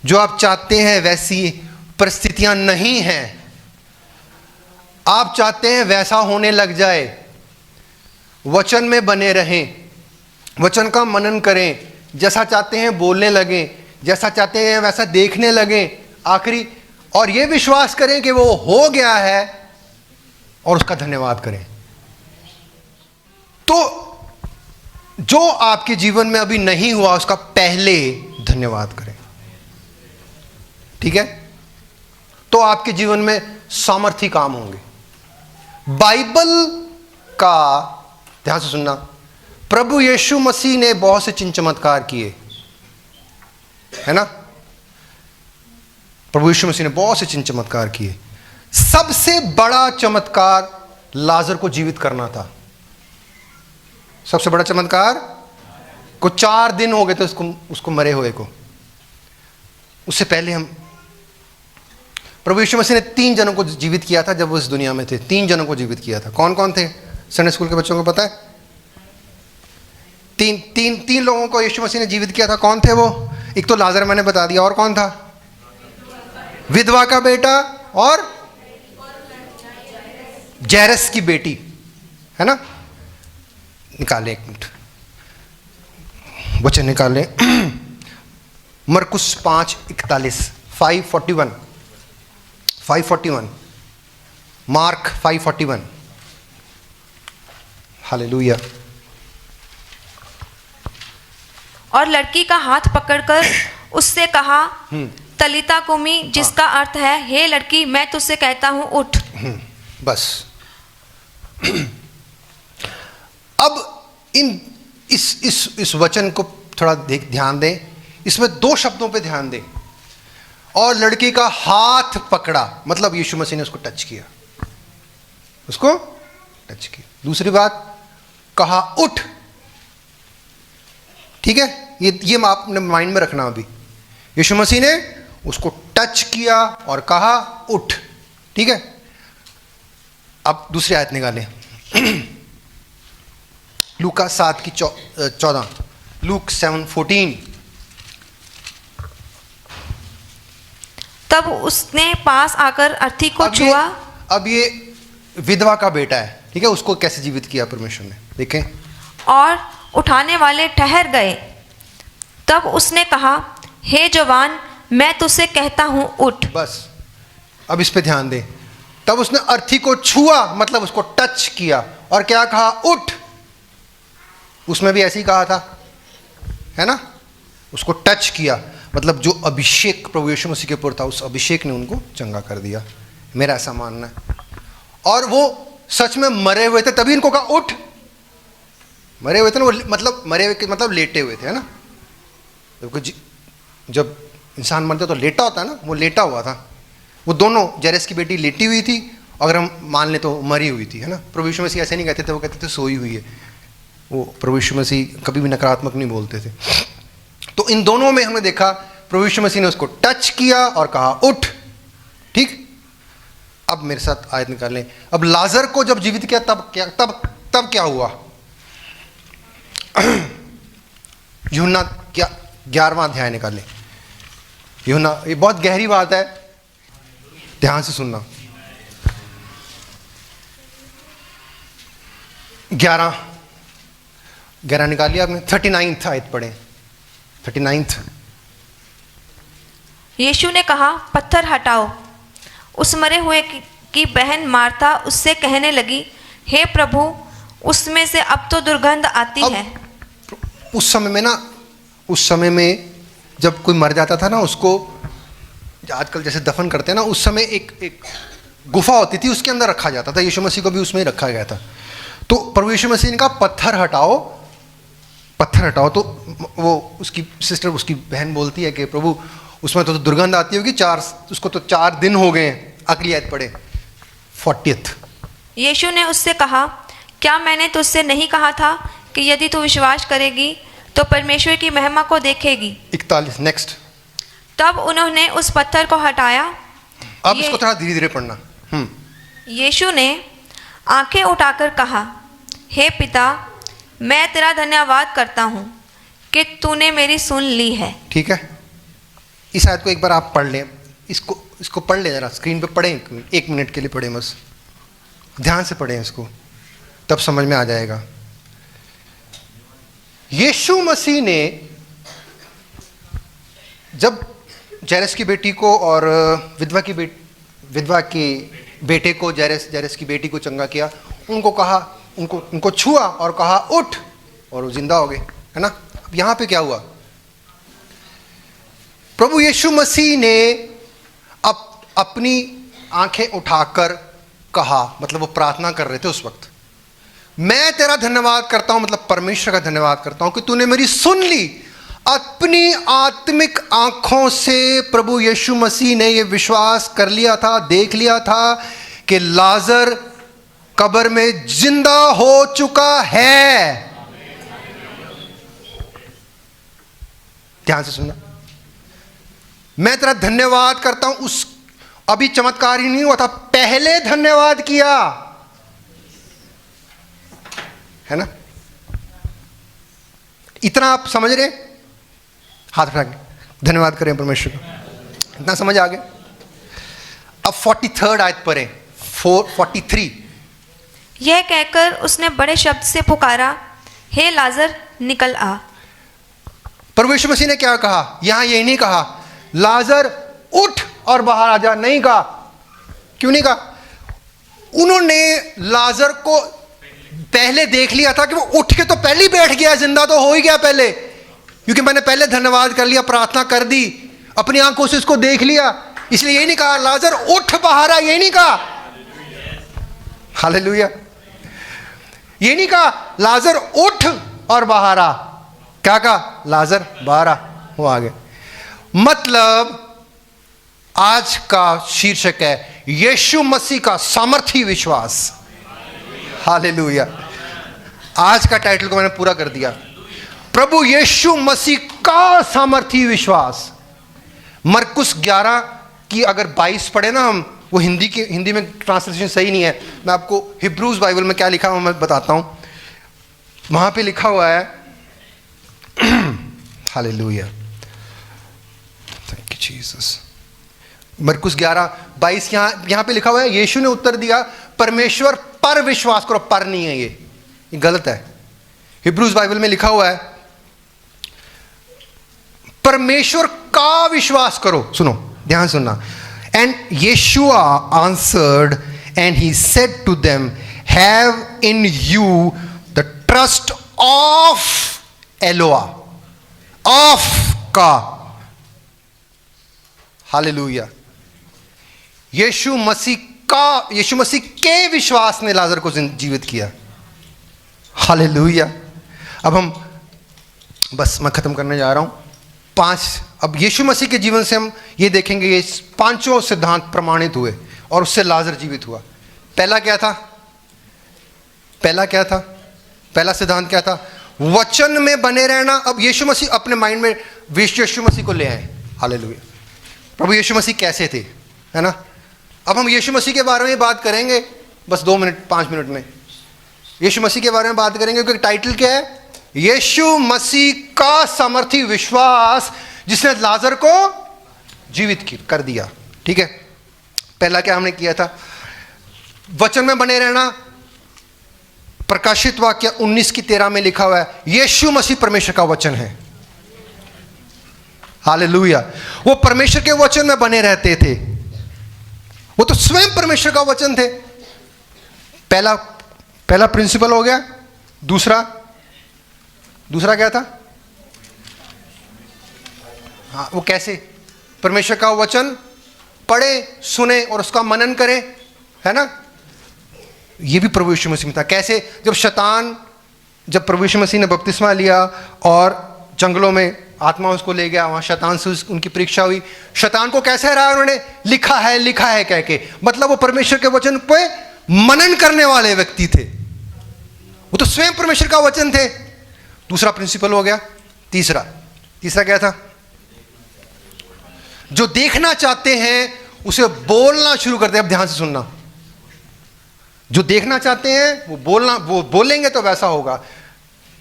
जो आप चाहते हैं वैसी परिस्थितियां नहीं हैं, आप चाहते हैं वैसा होने लग जाए। वचन में बने रहें, वचन का मनन करें, जैसा चाहते हैं बोलने लगें, जैसा चाहते हैं वैसा देखने लगें। आखिरी, और ये विश्वास करें कि वो हो गया है और उसका धन्यवाद करें। तो जो आपके जीवन में अभी नहीं हुआ उसका पहले धन्यवाद करें। ठीक है, तो आपके जीवन में सामर्थी काम होंगे। बाइबल का ध्यान से सुनना, प्रभु यीशु मसीह ने बहुत से चिन्ह चमत्कार किए, है ना। प्रभु यीशु मसीह ने बहुत से चिन्ह चमत्कार किए। सबसे बड़ा चमत्कार लाजर को जीवित करना था। सबसे बड़ा चमत्कार को 4 दिन हो गए थे उसको मरे हुए को। उससे पहले हम प्रभु यीशु मसीह ने 3 जनों को जीवित किया था जब वो इस दुनिया में थे। 3 जनों को जीवित किया था। कौन कौन थे? संडे स्कूल के बच्चों को पता है? तीन लोगों को यीशु मसीह ने जीवित किया था। कौन थे वो? एक तो लाजर मैंने बता दिया, और कौन था? विधवा का बेटा और जैरस की बेटी, है ना? निकाले, एक मिनट वचन निकाले। मरकुस 5:41, 5:41, मार्क 5:41। हालेलुया। और लड़की का हाथ पकड़कर उससे कहा, तलिता कुमी, जिसका अर्थ है, हे लड़की, मैं तुझसे कहता हूं, उठ। बस। अब इस वचन को थोड़ा ध्यान दें। इसमें 2 शब्दों पे ध्यान दें। और लड़की का हाथ पकड़ा, मतलब यीशु मसीह ने उसको टच किया, उसको टच किया। दूसरी बात, कहा उठ। ठीक है, ये आपने माइंड में रखना। अभी यीशु मसीह ने उसको टच किया और कहा उठ। ठीक है, अब दूसरी आयत निकालें। लूका 7:14, लूक 7:14। तब उसने पास आकर अर्थी को छुआ। अब ये विधवा का बेटा है, ठीक है, उसको कैसे जीवित किया परमेश्वर ने, देखें। और उठाने वाले ठहर गए। तब उसने कहा, हे जवान, मैं तुझसे कहता हूं, उठ। बस, अब इस पे ध्यान दे। तब उसने अर्थी को छुआ, मतलब उसको टच किया, और क्या कहा? उठ। उसमें भी ऐसे ही कहा था, है ना? उसको टच किया, मतलब जो अभिषेक प्रभु यीशु मसीह के ऊपर था, उस अभिषेक ने उनको चंगा कर दिया। मेरा ऐसा मानना है। और वो सच में मरे हुए थे, तभी इनको कहा उठ। मरे हुए थे ना वो, मतलब मरे हुए मतलब लेटे हुए थे, है ना? जब इंसान मरता तो लेटा होता है ना, वो लेटा हुआ था। वो दोनों, जैरस की बेटी लेटी हुई थी, अगर हम मान ले तो मरी हुई थी, है ना? प्रभु यीशु मसीह ऐसे नहीं कहते थे, वो कहते थे सोई हुई है। वो प्रभु यीशु मसीह कभी भी नकारात्मक नहीं बोलते थे। तो इन दोनों में हमने देखा प्रभु यीशु मसीह ने उसको टच किया और कहा उठ। ठीक, अब मेरे साथ आयत निकालें। अब लाजर को जब जीवित किया तब क्या हुआ? यूहन्ना 11वां अध्याय निकालें। यूहन्ना, ये बहुत गहरी बात है, ध्यान से सुनना। 11 निकाल लिया आपने? 39 आयत पढ़े। 39। यीशु ने कहा, पत्थर हटाओ। उस मरे हुए की बहन मार्था उससे कहने लगी, हे प्रभु, उसमें से अब तो दुर्गंध आती है। उस समय में जब कोई मर जाता था ना, उसको आजकल जैसे दफन करते हैं ना, उस समय एक गुफा होती थी, उसके अंदर रखा जाता था। यीशु मसीह को भी उसमें ही रखा गया था। तो प्रभु यीशु मसीह ने कहा पत्थर हटाओ। तो वो उसकी सिस्टर, उसकी बहन बोलती है कि प्रभु, उसमें तो दुर्गंध आती होगी, उसको तो 4 दिन हो गए हैं। अगली आयत पढ़े, 40। यीशु ने उससे कहा, क्या मैंने तुझसे नहीं कहा था कि यदि तू विश्वास करेगी तो परमेश्वर की महिमा को देखेगी? 41 नेक्स्ट। तब उन्होंने उस पत्थर को हटाया। अब इसको थोड़ा धीरे धीरे पढ़ना। यीशु ने आंखें उठाकर कहा, हे पिता, मैं तेरा धन्यवाद करता हूँ कि तूने मेरी सुन ली है। ठीक है, इस आयत को एक बार आप पढ़ लें। इसको पढ़ लें जरा, स्क्रीन पे पढ़ें, 1 मिनट के लिए पढ़ें, बस ध्यान से पढ़ें इसको, तब समझ में आ जाएगा। यीशु मसीह ने जब जैरस की बेटी को और विधवा के बेटे को, जैरस की बेटी को चंगा किया, उनको कहा, उनको छुआ और कहा उठ, और वो जिंदा हो गए, है ना? अब यहां पे क्या हुआ? प्रभु यीशु मसीह ने अपनी आंखें उठाकर कहा, मतलब वो प्रार्थना कर रहे थे उस वक्त, मैं तेरा धन्यवाद करता हूं, मतलब परमेश्वर का धन्यवाद करता हूं कि तूने मेरी सुन ली। अपनी आत्मिक आंखों से प्रभु यीशु मसीह ने यह विश्वास कर लिया था, देख लिया था कि लाजर कब्र में जिंदा हो चुका है। ध्यान से सुनना, मैं तेरा धन्यवाद करता हूं। उस अभी चमत्कार ही नहीं हुआ था, पहले धन्यवाद किया है ना। इतना आप समझ रहे? हाथ उठा के धन्यवाद करें परमेश्वर को। इतना समझ आ गया? अब 43rd आयत पर है, 43। यह कहकर उसने बड़े शब्द से पुकारा, हे लाजर निकल आ। परमेश्वर मसीह ने क्या कहा? यहां यही नहीं कहा लाजर उठ और बाहर आ जा, नहीं कहा। क्यों नहीं कहा? उन्होंने लाजर को पहले देख लिया था कि वो उठ के तो पहले ही बैठ गया, जिंदा तो हो ही गया पहले, क्योंकि मैंने पहले धन्यवाद कर लिया, प्रार्थना कर दी, अपनी आंखों से इसको देख लिया। इसलिए यही नहीं कहा लाजर उठ बाहर आ, यही नहीं कहा। हालेलुया। ये नहीं कहा लाजर उठ और बाहर आ, क्या कहा? लाजर बाहर आ, वो आ गया। मतलब आज का शीर्षक है यीशु मसीह का सामर्थी विश्वास। हालेलुया। आज का टाइटल को मैंने पूरा कर दिया, प्रभु यीशु मसीह का सामर्थी विश्वास। मरकुस 11 की अगर 22 पढ़े ना हम, वो हिंदी में ट्रांसलेशन सही नहीं है, मैं आपको हिब्रूज बाइबल में क्या लिखा हुआ मैं बताता हूं। वहां पे लिखा हुआ है हालेलुया, थैंक यू जीसस। मरकुस 11:22 यहां पे लिखा हुआ है, यीशु ने उत्तर दिया, परमेश्वर पर विश्वास करो। पर नहीं है, ये गलत है। हिब्रूज बाइबल में लिखा हुआ है परमेश्वर का विश्वास करो। सुनो, ध्यान सुनना। And Yeshua answered and he said to them, have in you the trust of Eloah, of का। हालेलुया। यीशु मसीह के विश्वास ने लाजर को जीवित किया। हालेलुया। अब हम बस मैं खत्म करने जा रहा हूं। 5, अब यीशु मसीह के जीवन से हम ये देखेंगे, ये 5 सिद्धांत प्रमाणित हुए और उससे लाजर जीवित हुआ। पहला क्या था? पहला सिद्धांत क्या था? वचन में बने रहना। अब यीशु मसीह अपने माइंड में यीशु मसीह को ले आए। हालेलुया। प्रभु यीशु मसीह कैसे थे, है ना। अब हम यीशु मसीह के बारे में बात करेंगे, बस 5 मिनट में यीशु मसीह के बारे में बात करेंगे, क्योंकि टाइटल क्या है? यीशु मसीह का सामर्थी विश्वास, जिसने लाजर को जीवित कर दिया। ठीक है। पहला क्या हमने किया था? वचन में बने रहना। प्रकाशित वाक्य 19:13 में लिखा हुआ है, यीशु मसीह परमेश्वर का वचन है। हालेलुया। वो परमेश्वर के वचन में बने रहते थे, वो तो स्वयं परमेश्वर का वचन थे। पहला प्रिंसिपल हो गया। दूसरा क्या था? हाँ, वो कैसे परमेश्वर का वचन पढ़े, सुने और उसका मनन करे, है ना। ये भी प्रभु यीशु मसीह में था। कैसे? जब प्रभु यीशु मसीह ने बपतिस्मा लिया और जंगलों में आत्मा उसको ले गया, वहां शैतान से उनकी परीक्षा हुई। शैतान को कैसे हराया उन्होंने? लिखा है कह के। मतलब वो परमेश्वर के वचन पे मनन करने वाले व्यक्ति थे, वो तो स्वयं परमेश्वर का वचन थे। दूसरा प्रिंसिपल हो गया। तीसरा क्या था? जो देखना चाहते हैं उसे बोलना शुरू कर दे। अब ध्यान से सुनना, जो देखना चाहते हैं वो बोलेंगे तो वैसा होगा।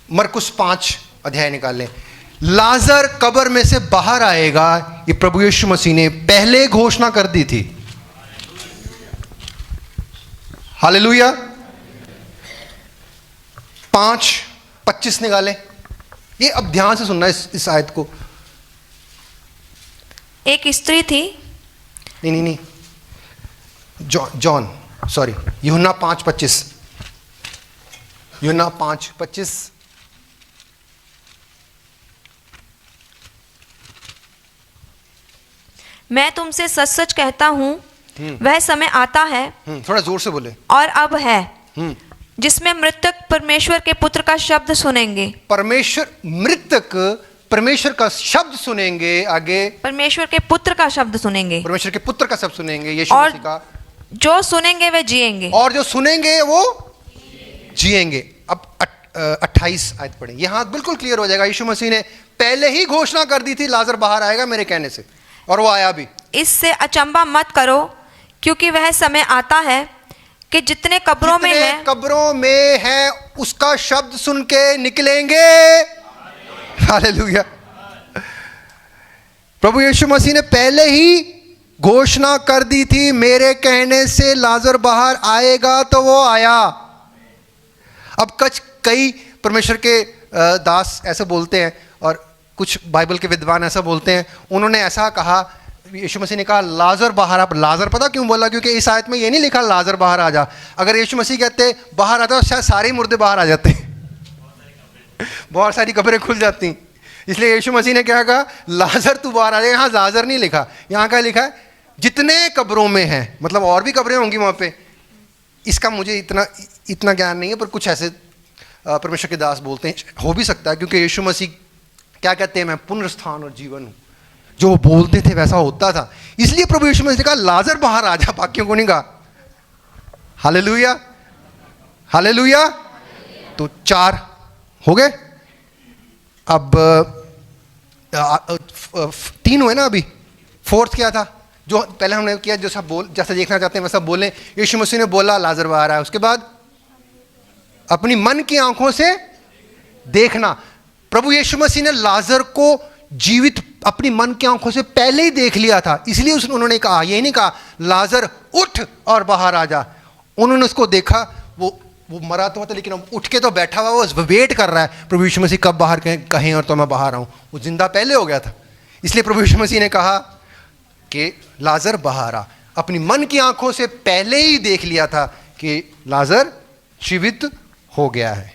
मरकुस 5 अध्याय निकाल लें। लाजर कब्र में से बाहर आएगा, ये प्रभु यीशु मसीह ने पहले घोषणा कर दी थी। हालेलुया। 5:25 निकालें। ये अब ध्यान से सुनना इस आयत को। एक स्त्री थी। नहीं, जॉन सॉरी, यूहन्ना 5:25। यूहन्ना 5:25। मैं तुमसे सच सच कहता हूँ, वह समय आता है, थोड़ा जोर से बोले, और अब है, जिसमें मृतक परमेश्वर के पुत्र का शब्द सुनेंगे। मृतक परमेश्वर का शब्द सुनेंगे। आगे, परमेश्वर के पुत्र का शब्द सुनेंगे। परमेश्वर के पुत्र का शब्द सुनेंगे, यीशु मसीह का। जो सुनेंगे वे जिएंगे। और जो सुनेंगे वो जिएंगे। अब 28 आयत पढ़ें, यहाँ बिल्कुल क्लियर हो जाएगा। यीशु मसीह ने पहले ही घोषणा कर दी थी लाजर बाहर आएगा मेरे कहने से, और वो आया भी। इससे अचंबा मत करो, क्योंकि वह समय आता है कि जितने कब्रों में हैं, कब्रों में है उसका शब्द सुन के निकलेंगे। हालेलुया। प्रभु यीशु मसीह ने पहले ही घोषणा कर दी थी, मेरे कहने से लाजर बाहर आएगा, तो वो आया। अब कई परमेश्वर के दास ऐसे बोलते हैं, और कुछ बाइबल के विद्वान ऐसा बोलते हैं, उन्होंने ऐसा कहा, यीशु मसीह ने कहा लाजर बाहर आ। लाजर पता क्यों बोला? क्योंकि इस आयत में ये नहीं लिखा लाजर बाहर आ जा। अगर यीशु मसीह कहते बाहर आता तो शायद सारे ही मुर्दे बाहर आ जाते, बहुत सारी कब्रें खुल जाती। इसलिए यीशु मसीह ने क्या कहा, लाजर तू बाहर आ जाए। यहाँ लाजर नहीं लिखा, यहाँ क्या लिखा है, जितने कब्रों में हैं, मतलब और भी कब्रें होंगी वहाँ पे। इसका मुझे इतना ज्ञान नहीं है, पर कुछ ऐसे परमेश्वर के दास बोलते हैं, हो भी सकता है, क्योंकि यीशु मसीह क्या कहते हैं, मैं पुनरुत्थान और जीवन हूँ। जो वो बोलते थे वैसा होता था, इसलिए प्रभु यीशु मसीह ने कहा लाजर बाहर आ जा, बाकियों को नहीं कहा। Hallelujah, hallelujah. तो 4 हो गए, अब 3 हुए ना अभी। 4th क्या था जो पहले हमने किया, जैसा देखना चाहते हैं वैसा बोलें। यीशु मसीह ने बोला लाजर बाहर आया, उसके बाद अपनी मन की आंखों से देखना। प्रभु यीशु मसीह ने लाजर को जीवित अपनी मन की आंखों से पहले ही देख लिया था, इसलिए उन्होंने कहा, ये नहीं कहा लाजर उठ और बाहर आ जा। उन्होंने उसको देखा, वो मरा तो था, लेकिन अब उठ के तो बैठा हुआ, वो वेट कर रहा है प्रभु यीशु मसीह कब बाहर कहें और तो मैं बाहर आऊं। वो जिंदा पहले हो गया था, इसलिए प्रभु यीशु मसीह ने कहा कि लाजर बाहर आ। अपनी मन की आंखों से पहले ही देख लिया था कि लाजर जीवित हो गया है।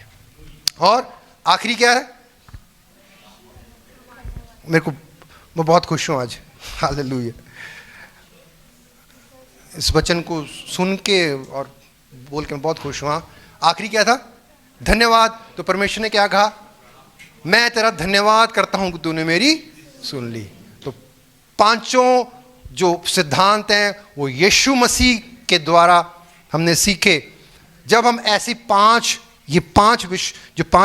और आखिरी क्या है, मैं बहुत खुश हूं आज, हालेलुया, इस वचन को सुन के और बोल के मैं बहुत खुश हुआ। आखिरी क्या था, धन्यवाद। तो परमेश्वर ने क्या कहा, मैं तेरा धन्यवाद करता हूं कि तूने मेरी सुन ली। तो 5 जो सिद्धांत हैं वो यीशु मसीह के द्वारा हमने सीखे। जब हम ऐसी 5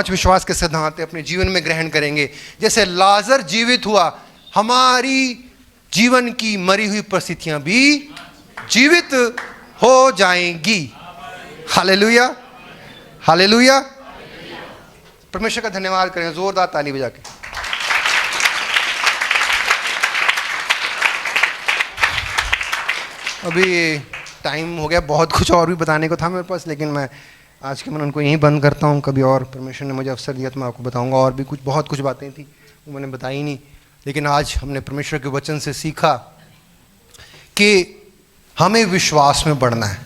विश्वास के सिद्धांत अपने जीवन में ग्रहण करेंगे, जैसे लाजर जीवित हुआ, हमारी जीवन की मरी हुई परिस्थितियां भी जीवित हो जाएंगी। Hallelujah, hallelujah. परमेश्वर का धन्यवाद करें, जोरदार ताली बजा के। अभी टाइम हो गया, बहुत कुछ और भी बताने को था मेरे पास, लेकिन मैं आज के मन उनको यहीं बंद करता हूँ। कभी और परमेश्वर ने मुझे अवसर दिया तो मैं आपको बताऊँगा। और भी बहुत कुछ बातें थी वो मैंने बताई नहीं, लेकिन आज हमने परमेश्वर के वचन से सीखा कि हमें विश्वास में बढ़ना है।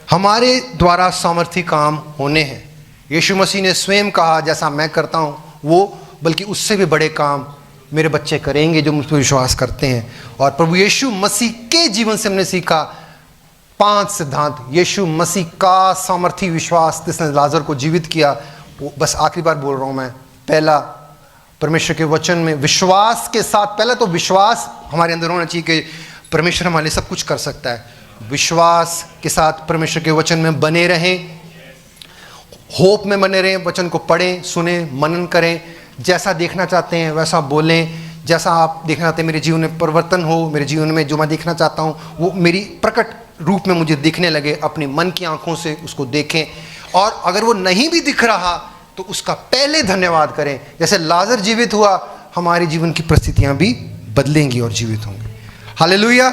हमारे द्वारा सामर्थ्य काम होने हैं। यीशु मसीह ने स्वयं कहा, जैसा मैं करता हूँ वो बल्कि उससे भी बड़े काम मेरे बच्चे करेंगे जो मुझ पर विश्वास करते हैं। और प्रभु यीशु मसीह के जीवन से हमने सीखा 5 सिद्धांत। यीशु मसीह का सामर्थी विश्वास जिसने लाजर को जीवित किया, वो बस आखिरी बार बोल रहा हूँ मैं। पहला, परमेश्वर के वचन में विश्वास के साथ, पहला तो विश्वास हमारे अंदर होना चाहिए कि परमेश्वर हमारे लिए सब कुछ कर सकता है। विश्वास के साथ परमेश्वर के वचन में बने रहें, होप में बने रहें, वचन को पढ़ें, सुने, मनन करें, जैसा देखना चाहते हैं वैसा बोलें। जैसा आप देखना चाहते हैं मेरे जीवन में परिवर्तन हो, मेरे जीवन में जो मैं देखना चाहता हूँ वो मेरी प्रकट रूप में मुझे दिखने लगे, अपनी मन की आंखों से उसको देखें। और अगर वो नहीं भी दिख रहा तो उसका पहले धन्यवाद करें। जैसे लाजर जीवित हुआ, हमारे जीवन की परिस्थितियां भी बदलेंगी और जीवित होंगी। हालेलुया।